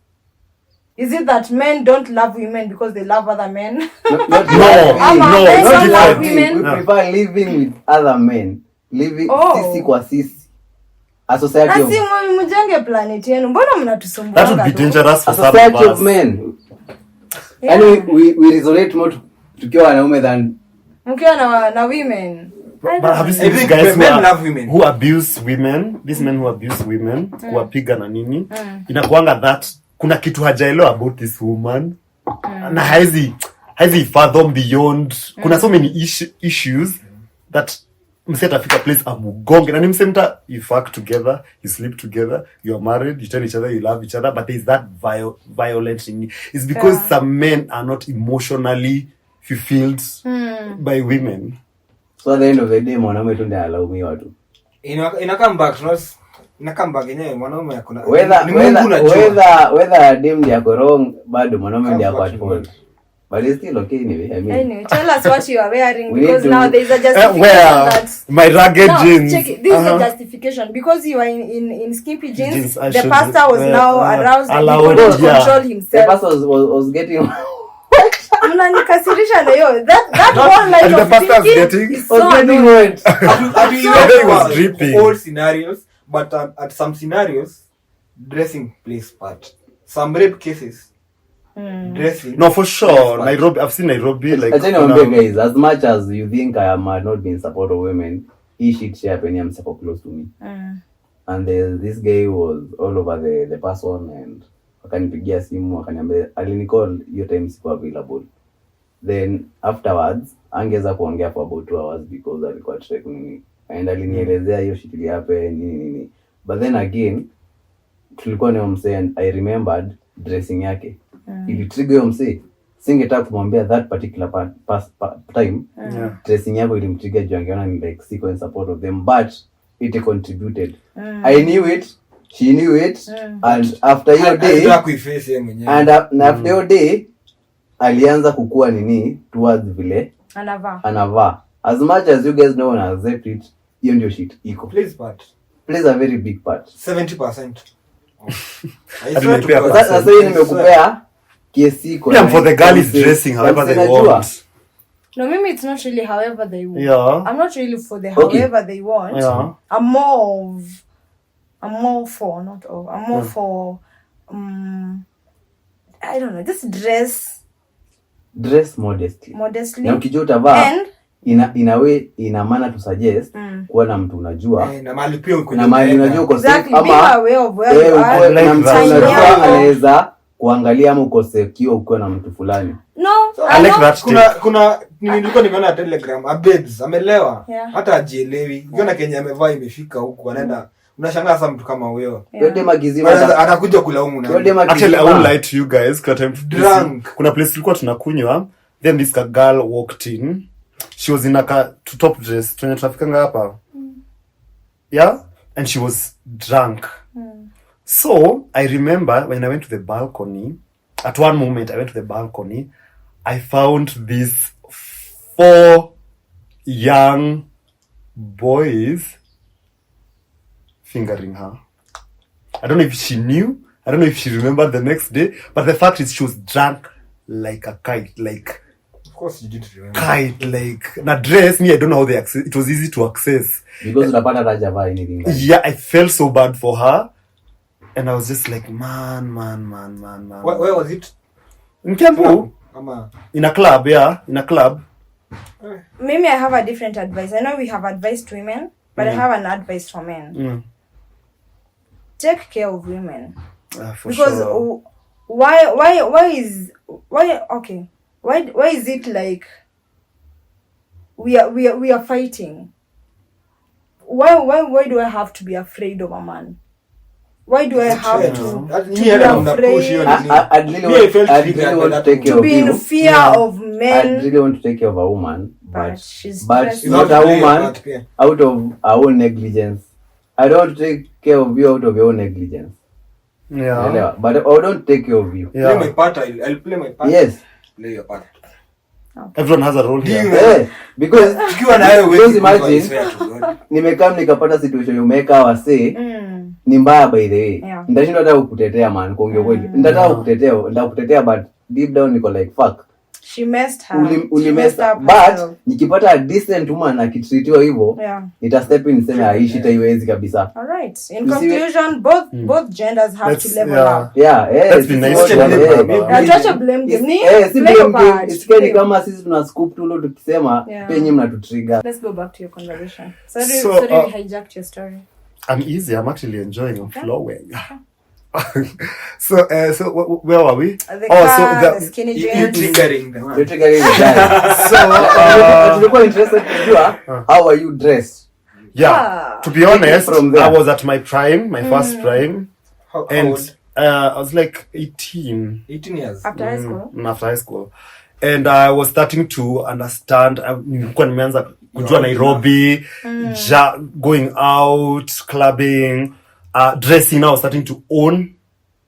Is it that men don't love women because they love other men? No, men don't love women. We prefer living with other men. Living sisi kwa sisi. A society of mjenge planet yenu. Mbona mnatusumbua? That would be dangerous for some of us. A society of men. And we resonate more tukiwa wanaume than mkiwa na women. But have you I seen these think guys men love women. who abuse women? These men who abuse women, kuwapiga na nini? Inakuanga that kuna kitu hajaelewa about this woman. Na haizi fathom beyond. Kuna so many issues that mse atafika place amugonge. Na ni mse mta, you fuck together, you sleep together, you are married, you tell each other you love each other, but there is that violent thing. It's because some men are not emotionally fulfilled by women. So at the end of the day mwanaume tu ndiye alaumiwa tu. Ina come back yenyewe mwanaume hakuna. Whether dem ndiye ako wrong bado mwanaume ndiye ako at fault. But it's still okay anyway. I mean, anyway, tell us what you are wearing, We because need to- now there is a justification my rugged no, jeans. check it. This is a justification because you are in skimpy jeans. Jeans, I The should- pastor was now aroused and he allowed, couldn't yeah. control the himself. pastor was getting Mnanikasirisha na hiyo. That whole line and the of pastor was thinking getting- is so was getting annoying. wet. He was dripping. All scenarios, but at some scenarios, dressing plays part. Some rape cases, dressing. No, for sure. plays part. Nairobi, I've seen Nairobi like. I tell you, guys, as much as you think I might not be in support of women, he shit share penny I'm so close to me. And this guy was all over the person and akanipigia simu akaniambia alinicall hiyo time siko available. Then afterwards angeza kuongea for about 2 hours because alikuwa trek nini. And alinielezea hiyo shit ili happen nini. But then again tulikuwa na msee and I remembered dressing yake. Ili trigger hiyo msee singetaka kumwambia that particular time. Dressing yako ilimtrigger juu angeona ni like siko in support of them, but it contributed. I knew it, she knew it, and after your day and after your day alianza kukua nini towards vile anavaa. As much as you guys know and accept it, hiyo ndio shit iko plays a very big part. 70%. Sasa hiyo nimekupea kiasi iko. Yeah, for the girl is dressing however they want. No, maybe it's not really however they want. Yeah. I'm not really for the Okay. however they want. Yeah. I'm more for I don't know, just Dress modestly. modestly. Na ukijua utavaa And ina way ina maana to suggest kuwa na mtu unajua Na mahali pia uko na mahali unajua uko safe exactly, being ama aware of where you uko are. like na mtu that. unajua Yeah. anaweza kuangalia ama uko secure ukiwa na mtu fulani. No, I like that kuna nilikuwa nimeona Telegram babes amelewa Yeah. hata ajielewi. Ukiona Kenya amevaa imefika huku anaenda unashangaa sasa mtu kama wewe. Yote magizima Atakuja kulaumu na. yote Actually, I won't magizima lie to you guys. Drunk. Kuna place tulikuwa tunakunywa, then this girl walked in. She was in a top dress. Tunafikanga hapa. Yeah? And she was drunk. So, I remember when I went to the balcony, at one moment I went to the balcony, I found these 4 young boys fingering her. I don't know if she knew. I don't know if she remembered the next day. But the fact is she was drunk like a kite. Like, Of course you did remember. kite. Like, na dress, me, I don't know how they access. It was easy to access. because unapata rajava anything like Yeah, I felt so bad for her. And I was just like, man. Where was it? In Kiambu, Ama in a club, yeah. In a club. maybe I have a different advice. I know we have advice to women, but I have an advice for men. Take care of women. For Because sure. why is it like we are fighting? Why do I have to be afraid of a man? Why do I have to be afraid, I'd really want to take care to of be in you. fear of I'd men? really want to take care of a woman, But she's but dressed not a woman out of our own negligence. I don't want to take care of you out of your own negligence. Yeah. Elewa? But I don't take care of you. Play my Yeah. part. I'll play my part. Yes. Play your part. Everyone has a role here. Yeah. Because Tukiwa na wewe because wewe imagine swear to God. nimekam nikapata situation umeka wase ni mbaya by the way. Yeah. Ndashindwa hata kukutetea man kuongea kweli. Nitataka kukutetea but deep down niko like fuck. she messed her. Uli messed up. But nikipata a decent woman akitreatiwa hivyo, ita step in sema aishi taiwezi kabisa. All right. In conclusion, both genders have to level up. That's been nice to Acha blame game. It's kali kama sisi tuna scoop tu lo tukisema penye mnatutrigger. Let's go back to your conversation. Sorry we hijacked your story. I'm easy. I'm actually enjoying. I'm flowing. So where were we? The skinny jeans. You're triggering them. So tulikuwa interested kujua how are you dressed? Yeah. To be honest, I was at my prime, my first prime, and I was like 18 years after high school. After high school, and I was starting to understand. Nilikuwa nimeanza kujua Nairobi, going out, clubbing, dressing. Now I was starting to own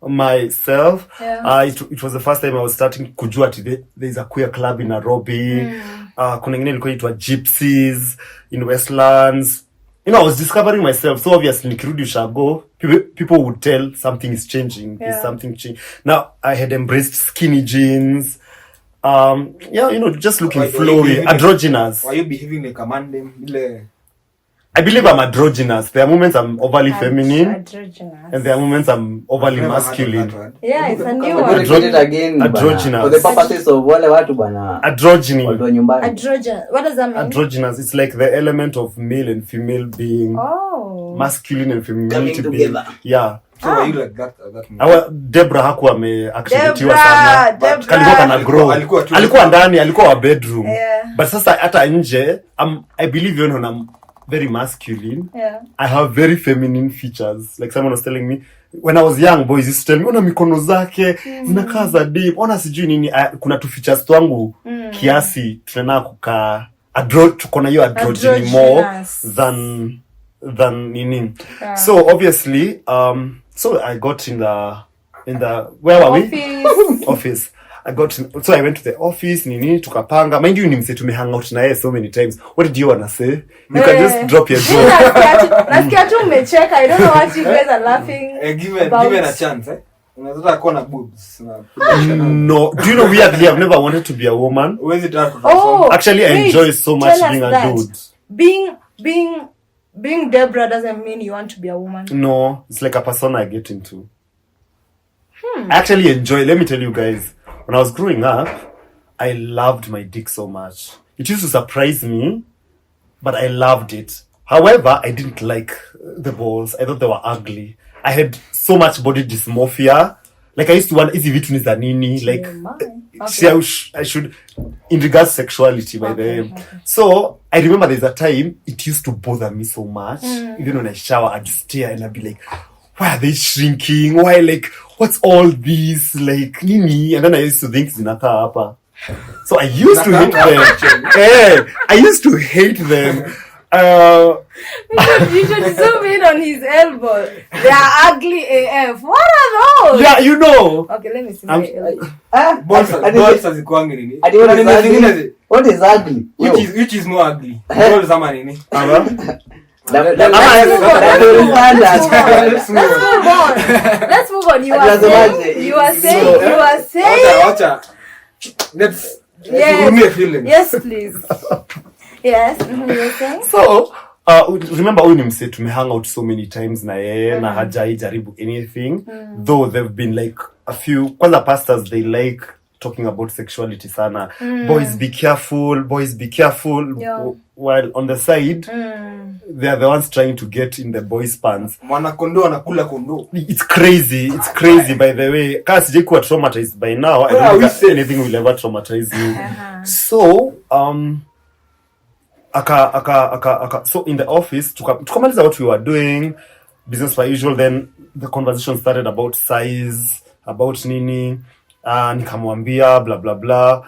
myself. It was the first time I was starting kujua there's a queer club in Nairobi. Kuna ingine ilikuwa inaitwa Gypsies in Westlands. You know, I was discovering myself. So obviously nikirudi Ushago, people would tell something is changing. There's something changing. Now I had embraced skinny jeans. Just looking flowy, androgynous. Why are you behaving like a man? I believe I'm androgynous. There are moments I'm overly feminine, androgynous, and there are moments I'm overly masculine. Yeah, it's a new one. Androgynous. For the purposes of wale watu bana. Androgyny. Androgynous. What does that mean? Androgynous. It's like the element of male and female being masculine and femininity being. Yeah. So were you like that? Deborah hakuwa ameactivatiwa sana. Kalikuwa kana grow. Alikuwa ndani, alikuwa wa bedroom. But sasa hata nje, I believe I'm very masculine. I have very feminine features. Like someone was telling me when I was young, boys used to tell me, ona mikono zake zinakaa za deep, ona sijui nini. Kuna tu features twangu kiasi tunana kuka tuko na hiyo androgyny more than nini. So obviously so I got in the where were we? Office. I went to the office, nini, tukapanga. Mind you, nimse tumehang out na yeye so many times. What did you wanna say? You can just drop your jaw. Nasikia tu umecheka. I don't know what you guys are laughing given a chance, unaweza kuwa na boobs. No. Do you know weirdly, I've never wanted to be a woman. Actually, I enjoy so much being a dude. Being Deborah doesn't mean you want to be a woman. No. It's like a persona I get into. I actually enjoy, let me tell you guys, when I was growing up, I loved my dick so much. It used to surprise me, but I loved it. However, I didn't like the balls. I thought they were ugly. I had so much body dysmorphia. Like I used to want easy vitu za nini. Like, I should, in regards to sexuality, by the way. So, I remember there's a time, it used to bother me so much. Even when I shower, I'd stare and I'd be like, why are they shrinking? Why, like, what's all this? Like, nini? And then I used to think, zinaka hapa. So I used to hate them. I used to hate them. You should zoom in on his elbow. They are ugly AF. What are those? Yeah, you know. Okay, let me see my elbow. Balls hazikuangi nini? What is ugly? Which is more ugly? Balls ama nini? Let's move on. You are saying. Yes, please. Yes. You're saying. So, remember huyu ni mse tumehang out so many times na yeye na hajai jaribu anything. Though they've been like a few. Kwanza pastors, they like talking about sexuality sana. Boys be careful. Yeah. While on the side, they are the ones trying to get in the boys' pants. Mwana kondo anakula kondo. It's crazy by the way. Kama sijaikuwa traumatized by now, I don't think anything will ever traumatize you. So, so in the office, tukamaliza what we were doing, business per usual. Then the conversation started about size, about nini, nikamwambia blah blah blah.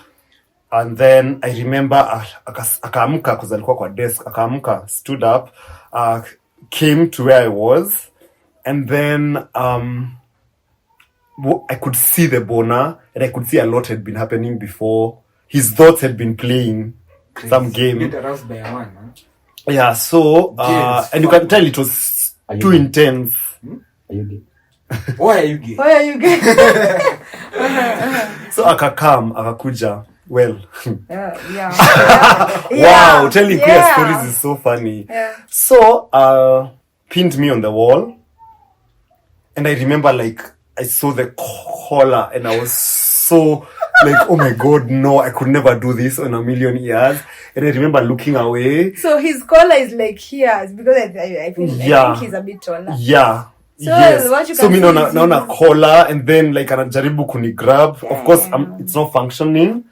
And then I remember akaamka because alikuwa kwa desk, akaamka, stood up, came to where I was, and then I could see the boner, and I could see a lot had been happening before. His thoughts had been playing some game. Get aroused by a man, huh? Yeah, so and you can tell it was too intense. Are you gay? Why are you gay? So akakuja. Well. Yeah. Wow, telling queer stories is so funny. Yeah. So, pinned me on the wall. And I remember, like, I saw the collar and I was so, like, oh my God, no, I could never do this in a million years. And I remember looking away. So his collar is like here, because I think he's a bit taller. Yeah. So yes. what you So can me see naona collar and then like anajaribu kuni grab. Of course, it's not functioning.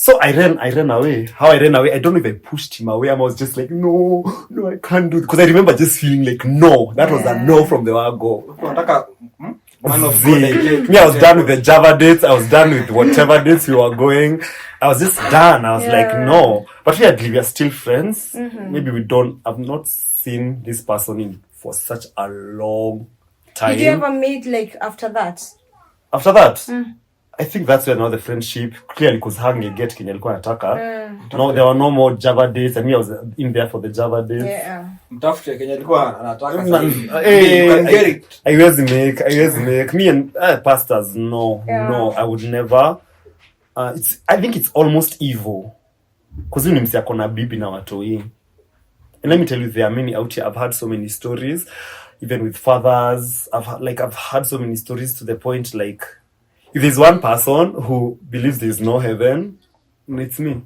So I ran away. How I ran away, I don't know if I pushed him away. I was just like, no, I can't do it. Because I remember just feeling like, no. That was a no from the word go. Me, I was done with the Java dates. I was done with whatever dates we were going. I was just done. I was like, no. But we are still friends. Maybe I've not seen this person for such a long time. Did you ever meet like after that? After that? I think that's where now the friendship clearly because hange get kenye alikuwa anataka. No, there were no more Java dates and me I was in there for the Java dates. Yeah. Mtafute kenye alikuwa anataka sasa. I always make me and pastors no, I would never. I think it's almost evil. Cuz you nimsi akona bibi na watoi. And let me tell you, there are many out here. I've heard so many stories, even with fathers. I've heard so many stories to the point like, if there's one person who believes there's no heaven, it's me.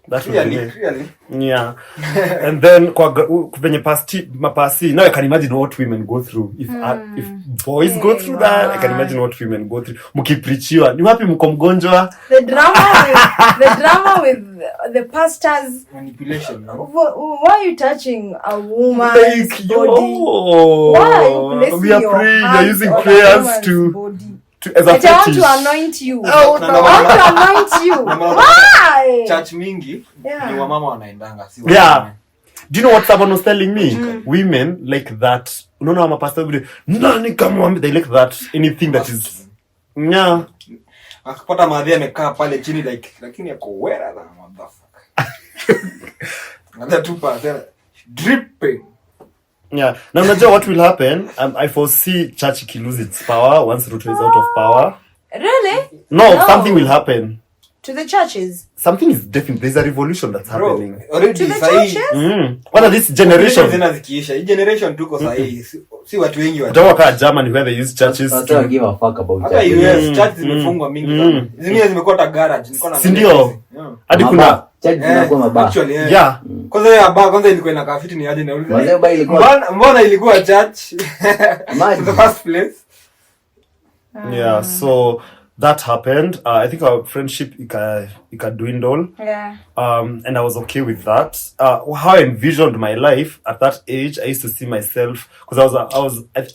That would be me. Really? Yeah. And then kwenye mapasi, now I can imagine what women go through. If boys go through that, I can imagine what women go through. Mukipreachiwa, ni wapi mko mgonjwa? The drama with the pastors. Manipulation. No? Why are you touching a woman's Like, body? Why are you placing we are your praying, hands we are using on prayers a to body? as a I want fetish. to anoint you. Oh, I want to anoint you. Why? Church mingi ni wamama wanaendanga si wanaume. Yeah. Do you know what someone was telling me? Women like that. Unaona ama pastor vile nani kama they like that anything that is yeah. Akapata madhi amekaa pale chini like lakini yako wera na motherfucker. Another 2% dripping. Yeah. Now unajua what will happen? I foresee church lose its power once Ruto is out of power. Really? No, something will happen. To the churches? Something is definitely there's a revolution that's happening. Already To the sahi. churches? What are this generation? Zina zikiisha. Hii generation tuko sahi. Si watu wengi wa. Don't work Germany where they use churches. I don't give a fuck about Hata US church zimefungwa mingi sana. Zingine zimekuwa ta garage. Nilikuwa na. Sindio? Hadi kuna church zinakuwa mabaya. Actually yeah. Kwanza ya bar kwanza ilikuwa ina kafiti ni aje na ule. Wazee bar ilikuwa Mbona ilikuwa church? Imagine. The first place. Yeah, so that happened. I think our friendship ika dwindle. Yeah. And I was okay with that. How I envisioned my life at that age, I used to see myself because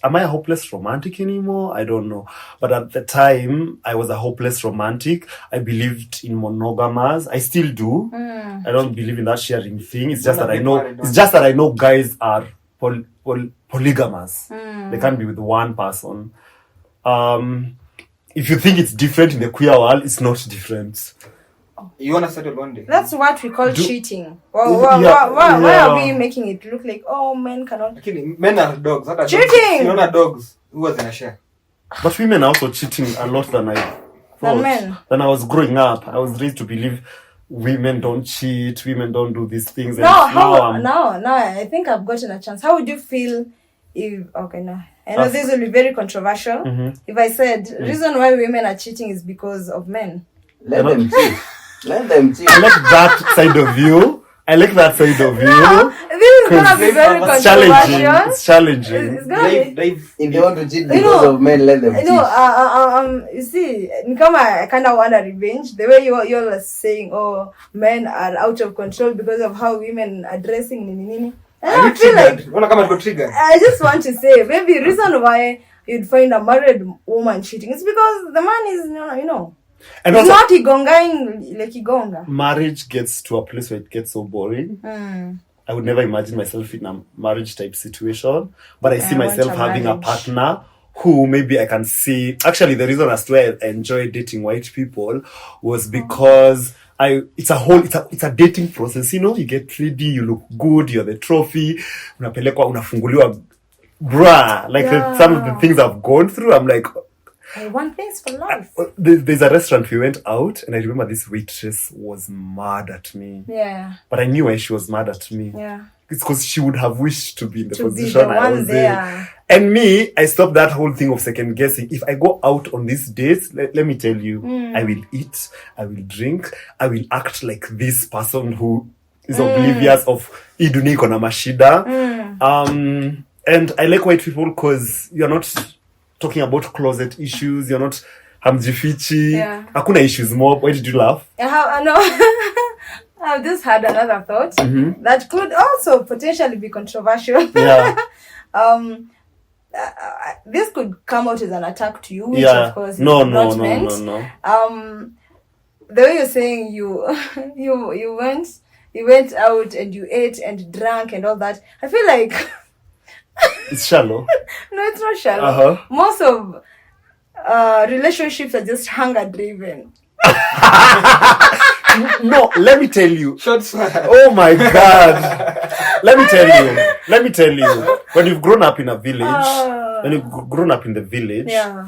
am I a hopeless romantic anymore? I don't know. But at the time, I was a hopeless romantic. I believed in monogamous. I still do. I don't believe in that sharing thing. It's just that I know. It's just that I know guys are polygamous. They can't be with one person. If you think it's different in the queer world, it's not different. You want to settle one day? That's what we call cheating. Why are we making it look like, oh, men cannot... Actually, men are dogs. What are Cheating! Dogs? You know dogs. Who was in a share? But women are also cheating a lot than I thought. men. When I was growing up, I was raised to believe women don't cheat, women don't do these things. Now I think I've gotten a chance. How would you feel if... Okay, no. I know this will be very controversial. If I said, reason why women are cheating is because of men. Let them cheat. Let them cheat. I like that side of you. No, this is gonna be very controversial. It's challenging. It's gonna be. If they want to cheat because of men, let them cheat. You see, I kind of want a revenge. The way you're saying, oh, men are out of control because of how women are dressing. I feel like I just want to say maybe reason why you'd find a married woman cheating is because the man is and it's not igongaing like igonga. Marriage gets to a place where it gets so boring. I would never imagine myself in a marriage type situation, but I see myself having a partner who maybe I can see. Actually, the reason as to why I enjoy dating white people was because it's a dating process, you get ready, you look good, you're the trophy, unapelekwa, unafunguliwa, bruh, like some of the things I've gone through, I'm like, I want things for life. There's a restaurant we went out, and I remember this waitress was mad at me. Yeah. But I knew why she was mad at me. Yeah. It's because she would have wished to be in the To be position the I one was there. in. And me, I stopped that whole thing of second guessing. If I go out on these dates, let me tell you, I will eat, I will drink, I will act like this person who is oblivious of iduni kona mashida. And I like white people because you're not talking about closet issues, you're not hamjifichi. Yeah. Hakuna issues more. Why did you laugh? I know. I've just had another thought that could also potentially be controversial. Yeah. This could come out as an attack to you, which Yeah. of course is No. not meant. The way you're saying you went out and you ate and drank and all that, I feel like It's shallow. no, it's not shallow. Uh-huh. Most of relationships are just hunger driven. No, let me tell you. Shots fired. Oh my God. Let me tell you. When you've grown up in a village, when you've grown up in the village, Yeah.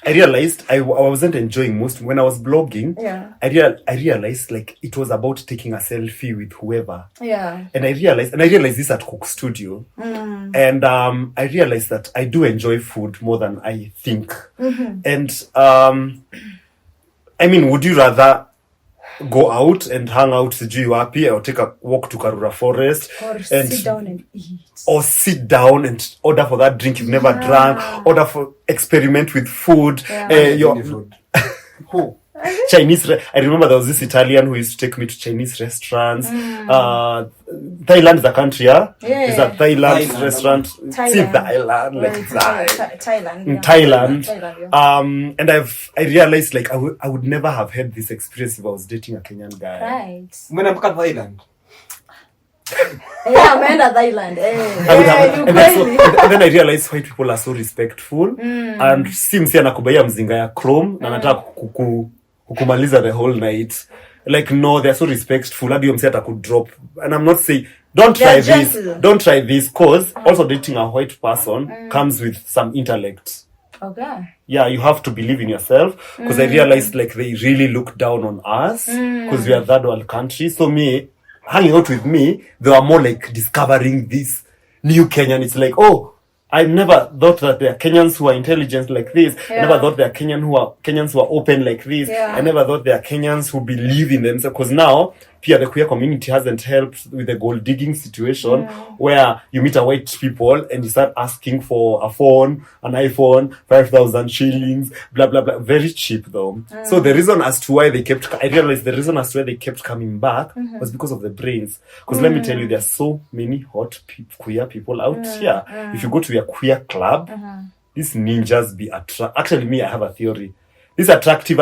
I realized I wasn't enjoying most when I was blogging. Yeah. I realized like it was about taking a selfie with whoever. Yeah. And I realized this at Cook Studio. And I realized that I do enjoy food more than I think. And I mean, would you rather go out and hang out sijui wapi or take a walk to Karura Forest Or and sit down and eat. or sit down and order for that drink you've never drank, order for experiment with food. Yeah. Food. Who? Chinese. I remember there was this Italian who used to take me to Chinese restaurants. Thailand is a country, yeah. It's a Thailand restaurant. Thailand. See Thailand, like Well, it's that. Thailand. In Yeah. Thailand. Yeah. And I realized like I would never have had this experience if I was dating a Kenyan guy. Right. When I'm mpaka Thailand. Yeah, ameenda Thailand. I would have, and then I realized white people are so respectful and si msi anakubaia mzinga ya chrome na anataka kukumaliza the whole night. Like no, they're so respectful. Hadi msi atakudrop. And I'm not saying don't try this cause also dating a white person comes with some intellect. Okay. Yeah, you have to believe in yourself because I realized like they really look down on us because we are third world country. So me hanging out with me, they were more like discovering this new Kenyan. It's like, oh, I never thought that there are Kenyans who are intelligent like this. Yeah. I never thought there are Kenyans who are open like this. Yeah. I never thought there are Kenyans who believe in themselves. Because now, Pia, the queer community hasn't helped with the gold digging situation where you meet a white people and you start asking for a phone, an iPhone, 5,000 shillings, blah, blah, blah. Very cheap though. So the reason as to why I realized the reason as to why they kept coming back was because of the brains. Because let me tell you, there are so many hot queer people out here. If you go to a queer club, these ninjas be actually me, I have a theory. These attractive,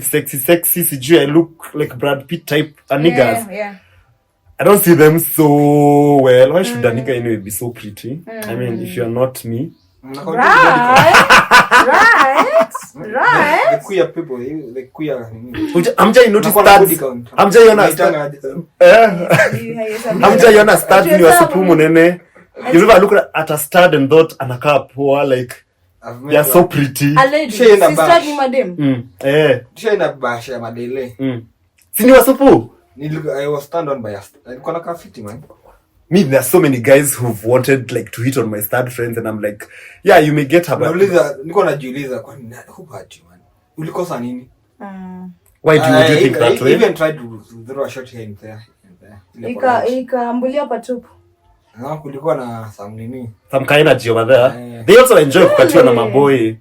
sexy, sijui, I look like Brad Pitt type niggas. Yeah. I don't see them so well. Why should a nigga anyway be so pretty? I mean, if you're not me. Right. The queer people, the queer. Amja, you notice stats? Amja, you understand when you are super munene. You never look at a stud and thought anakaa poor, like they are so pretty. A lady. She in a Sister bash. ni madam. Tushaenda bash ya madele. Si ni wasupu? I was stand on by a alikuwa na kafiti man. Me, there are so many guys who've wanted like to hit on my stud friends and I'm like, yeah, you may get her, but Niko najiuliza kwa nini who hurt you man? Ulikosa nini? why do you think that I way? even tried to throw a shot here and there. Ikaambulia patupu. Na kulikuwa na some nini? Some kind of over there. They also enjoy kukatiwa na maboy.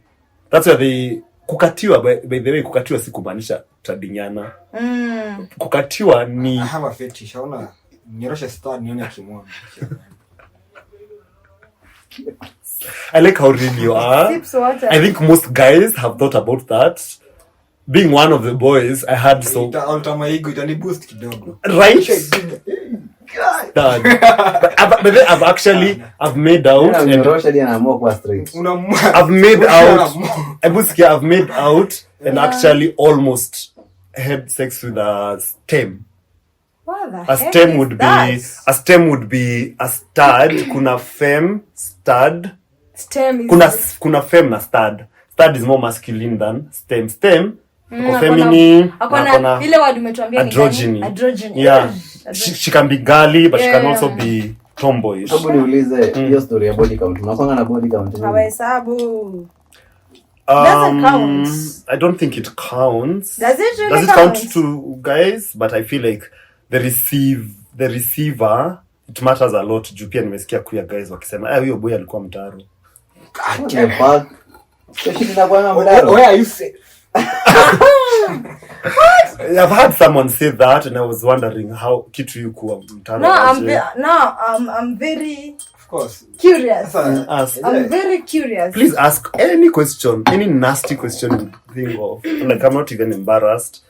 That's where they kukatiwa, by the way, kukatiwa si kumaanisha tadinyana. Kukatiwa ni I have a fetish. Hauna nyoroshe star nione kimwona. I like how real you are. Sips water. I think most guys have thought about that. Being one of the boys, I had so Ultama ego itani boost kidogo. right. Dad. But then I've made out and Nyorosha dia anaamua kuwa straight. I've made out and actually almost had sex with a stem. What the A heck stem is would that? be a stem would be a stud. Kuna femme stud. Stem is Kuna femme na stud. third is more masculine than stem or feminine, akona ile word umetuambia ni androgyny. Yeah, she can be girly but she can also be tomboyish. Hebu niulize hiyo story ya body count. Unakwanga na body count? Hawahesabu. Does it count? I don't think it counts. Does it really Does it count to guys? But I feel like the receiver, it matters a lot. Juu pia nimesikia kuya guys wakisema huyo boy alikuwa mtaro. Where are you say? I've had someone say that and I was wondering how kitu you kuwa mtaro. No, I'm very curious. I'm very curious. Please ask any question, any nasty question you think of. Like I'm not even embarrassed.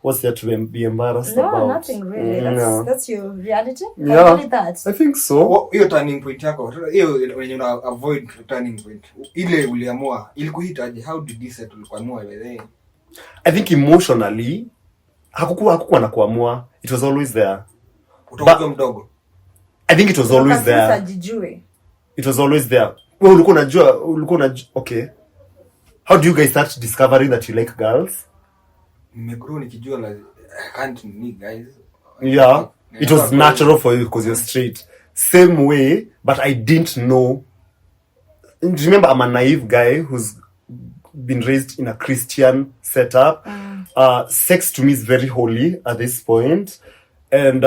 What's there to be embarrassed about? No, nothing really. That's your reality? Yeah, That? I think so. Hiyo turning point yako, hiyo when you avoid turning point. Ile uliamua, ilikuhitaji, how did you settle kuamua wewe? I think emotionally, hakukuwa na kuamua. It was always there. Utakuwa mdogo. I think it was always there. It was always there. Well, ulikuwa unajua, okay. How do you guys start discovering that you like girls? Nimegrow nikijua I can't need guys. Yeah, it was natural for you because you're straight. Same way, but I didn't know. Remember, I'm a naive guy who's been raised in a Christian setup. Sex to me is very holy at this point. And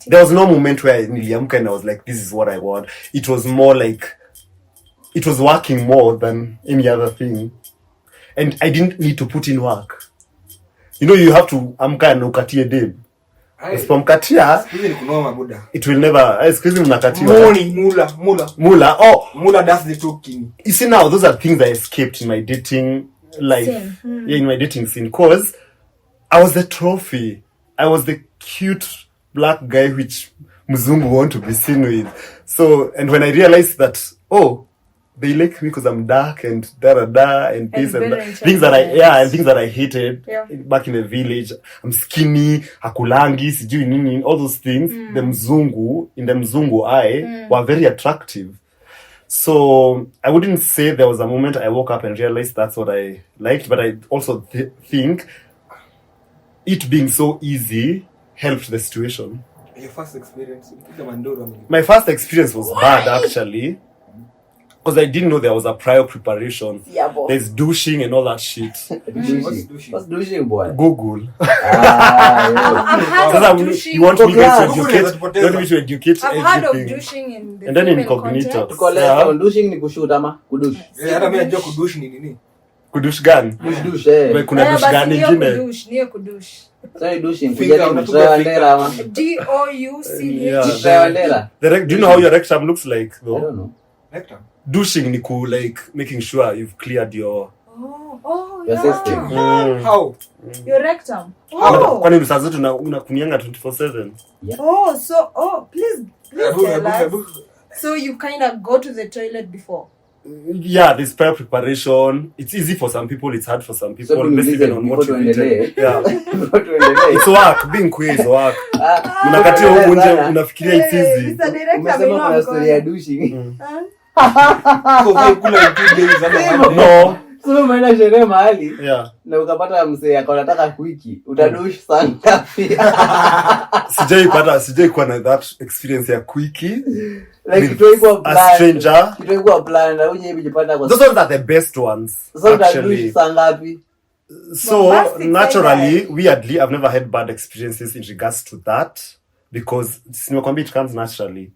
there was no moment where niliamka and I was like, this is what I want. It was more like, it was working more than any other thing. And I didn't need to put in work. You know, you have to amka and ukatie dem. Usipomkatia, it will never. Excuse me, unakatia. Mula. Oh, mula does the talking. You see now, those are things I escaped in my dating life. Yeah, in my dating scene. Cause I was the trophy. I was the cute black guy which Mzungu want to be seen with. So, and when I realized that, they like me because I'm dark and da and this and that. Things that I hated back in the village. I'm skinny, hakulangi, sijui nini, all those things. The Mzungu, in the Mzungu eye, were very attractive. So I wouldn't say there was a moment I woke up and realized that's what I liked, but I also think it being so easy helped the situation. Your first experience? My first experience was bad actually. Because I didn't know there was a prior preparation. Yeah, boy. There's douching and all that shit. What's douching, boy? Google. I've heard of douching. You want me to educate? I've heard of douching in the and then in incognito. Douching ni kushoot ama kudush. Hata mimi najua kudush ni nini? Kudush gani? Kudush kuna dush gani nyingine? Niyo kudush. Sorry, douching. Kuja kutrandera ama. DOUCH. Do you know how your rectum looks like though? I don't know. Rectum. Douching ni like making sure you've cleared your your system. How? Your rectum. Kwani saa zote unakunianga 24/7? Please tell us. So you kind of go to the toilet before? Yeah, this prior preparation. It's easy for some people, it's hard for some people. So let's even on what you eat. Yeah. It's work, being queer is work. Unakatia huko nje unafikiria it's easy. Umesema kuna story ya douching. No. So umeenda sherehe mahali na ukapata mzee anataka kuiki, utadush sana ngapi? Sijai kuwa na that experience ya quickie. Like kitoi a stranger. Kitoi kwa plan na uje bijipata kwa. Those ones are the best ones. So utadush sana ngapi? So naturally, weirdly, I've never had bad experiences in regards to that because nimekwambia it comes naturally.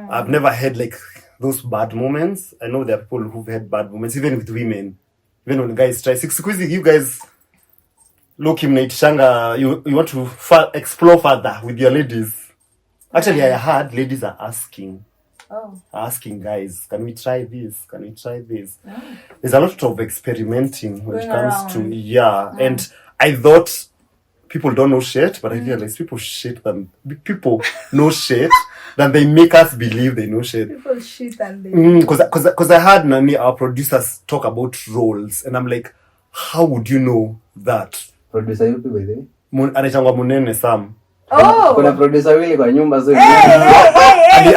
I've never had like those bad moments. I know there are people who've had bad moments, even with women. Even when guys try. Squeezy, you guys look him naitishanga, you want to explore further with your ladies. Actually, I heard ladies are asking. Asking guys, can we try this? Can we try this? There's a lot of experimenting when it comes to, and I thought people don't know shit, but I realized people know shit than they make us believe they know shit. People shit and they because I heard our producers talk about roles and I'm like, how would you know that? Producer yupi by the way? Anaitangwa Munene Sam. Kuna producer wili kwa nyumba zote.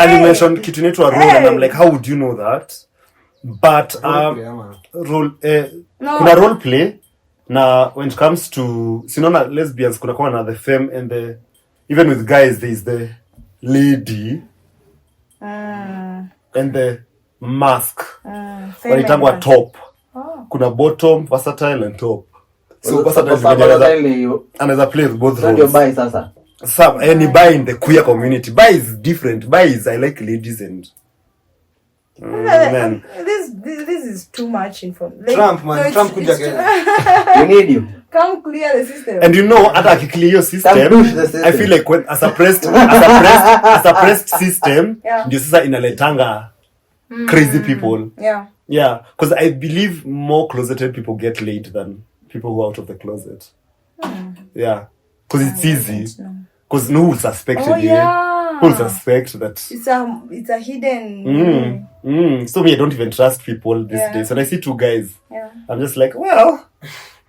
Ali mention kitu inaitwa role and I'm like, how would you know that? but role kuna role play na when it comes to sinona lesbians kuna kwa na the femme and the even with guys there is the lady and the mask wanaitangwa top. Kuna bottom, versatile and top. So versatile anaweza play both roles. Ndio bi sasa. Some any bi in the queer community. Bi is different. Bi is I like ladies and men. This is too much information. Trump man, Trump kuja again. We need you. Come clear the system. And you know, hata akiclear your system, I feel like when as a pressed system, ndio sasa inaletanga crazy people. Yeah, because I believe more closeted people get laid than people who are out of the closet. Yeah, because it's easy. Because no one suspected who will suspect that it's a hidden. So me, I don't even trust people these days. When I see two guys, I'm just like, well,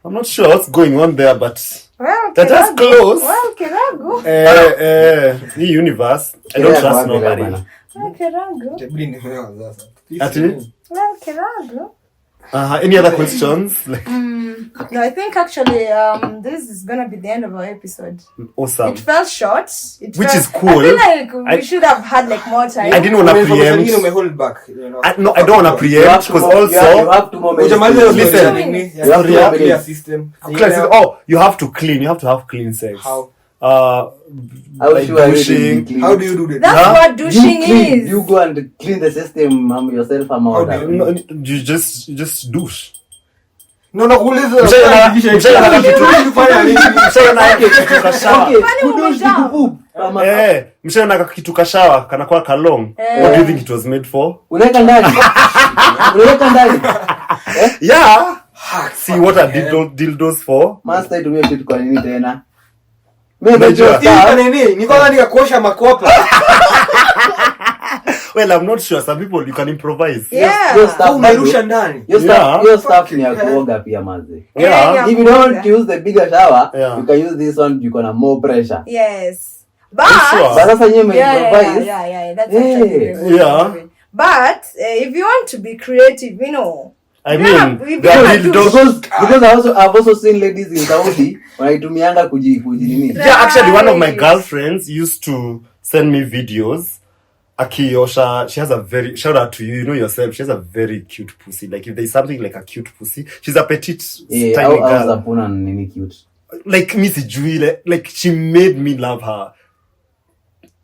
I'm not sure what's going on there, but they're just close. Well, Kirago. The universe. I don't trust nobody. Well, Kirago. Well, Kirago. Any other questions? No, I think actually this is gonna be the end of our episode. Awesome. It felt short. Which is cool. I feel like we should have had like more time. I didn't want to preempt. Hold back. No, I don't want to preempt because also you have 2 more minutes. Listen, you have to clear system. Oh, you have to clean. You have to have clean sex. How? Like douching. How do you do that? That's what douching is. You go and clean the system yourself. No, you just douche. No, kuuliza. Mshana kitu kashawa kana kwa kalong. What do you think it was made for? Unaweka ndani. Yeah. See what are dildos for? Master tumie kitu kwa nini tena? Nikakuosha makopa. Well, I'm not sure. Some people you can improvise. Umerusha ndani. Your stuff ni ya kuoga pia maze. If you don't use the bigger shower, you can use this one. You gonna more pressure. Yes. But sasa nyinyi improvise. That's actually But if you want to be creative, you know. I mean, because I've also seen ladies in Saudi wanaitumianga kujinini. Yeah, actually one of my girlfriends used to send me videos. Akiyosha, she has a very, shout out to you, you know yourself, she has a very cute pussy. Like if there's something like a cute pussy, she's a petite, tiny girl. Nini cute. Like Missy Jui, like she made me love her.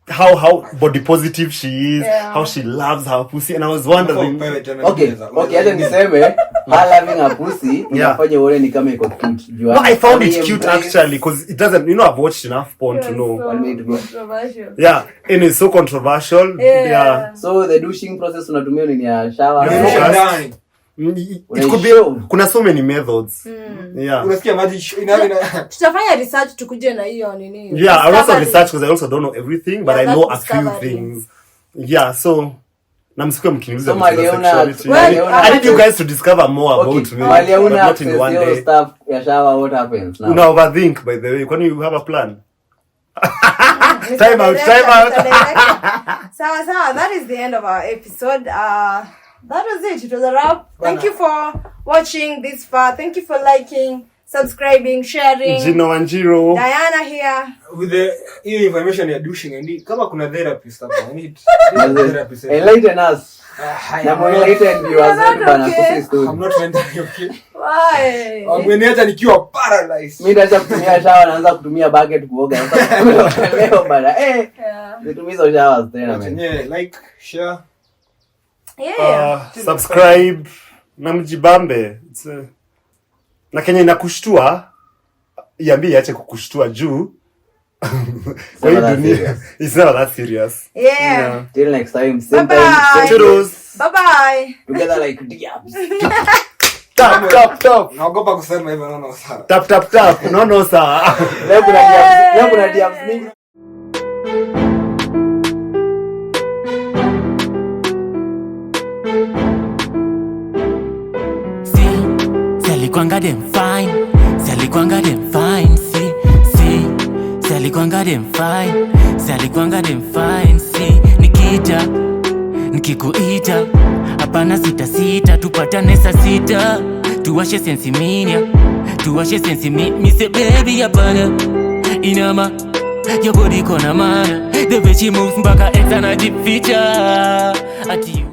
How body positive she is, how she loves her pussy, and I was wondering. Okay, hata niseme, her loving her pussy, inafanya uone ni kama iko cute. No, I found it cute actually, because it doesn't, you know, I've watched enough porn to know. Controversial. Yeah, and it's so controversial. Yeah. So the douching process unatumia ni ya shower. It could be, kuna so many methods. Yeah. Unasikia maji tutafanya research tukuje na hiyo nini. Yeah, I also research because I also don't know everything, but I know a few things. Yeah, so namsikia mkiniuliza sexuality. I need you guys to discover more about me. Not in one day. Stuff ya shower, what happens now? Una overthink, by the way. Kwani you have a plan? Time out. So that is the end of our episode. That was it. It was a wrap. Thank you for watching this far. Thank you for liking, subscribing, sharing. Gino and Jiro. Diana here. With the information you're douching, and kama kuna therapist hapa. I need therapist. Enlighten us. Na enlighten viewers bana kusi story. I'm not mentally okay. Why? Ameniacha nikiwa paralyzed. Mimi naacha kutumia shower, naanza kutumia bucket kuoga. Leo bana. Nitumie hizo showers tena man. Like, share. Subscribe na mjibambe. Na Kenya inakushtua, iambie iache kukushtua juu. Kwa hii dunia, it's not that serious. Yeah. Till next time, same Bye-bye. time, same place. Bye-bye. Together like diabs. Tap. Naogopa kusema hivyo no sawa. Tap. No sawa. Leo kuna diabs mingi. Kwanga dem fine, Sally kwanga dem fine, Sally kwanga dem fine, Sally kwanga dem fine, nikija, nikikuita, hapana sita sita, tupatane saa 6, tuwashe sensiminia, tuwashe sensimi say baby hapana, inama your body kona mana, the way she moves mpaka ex anajificha ati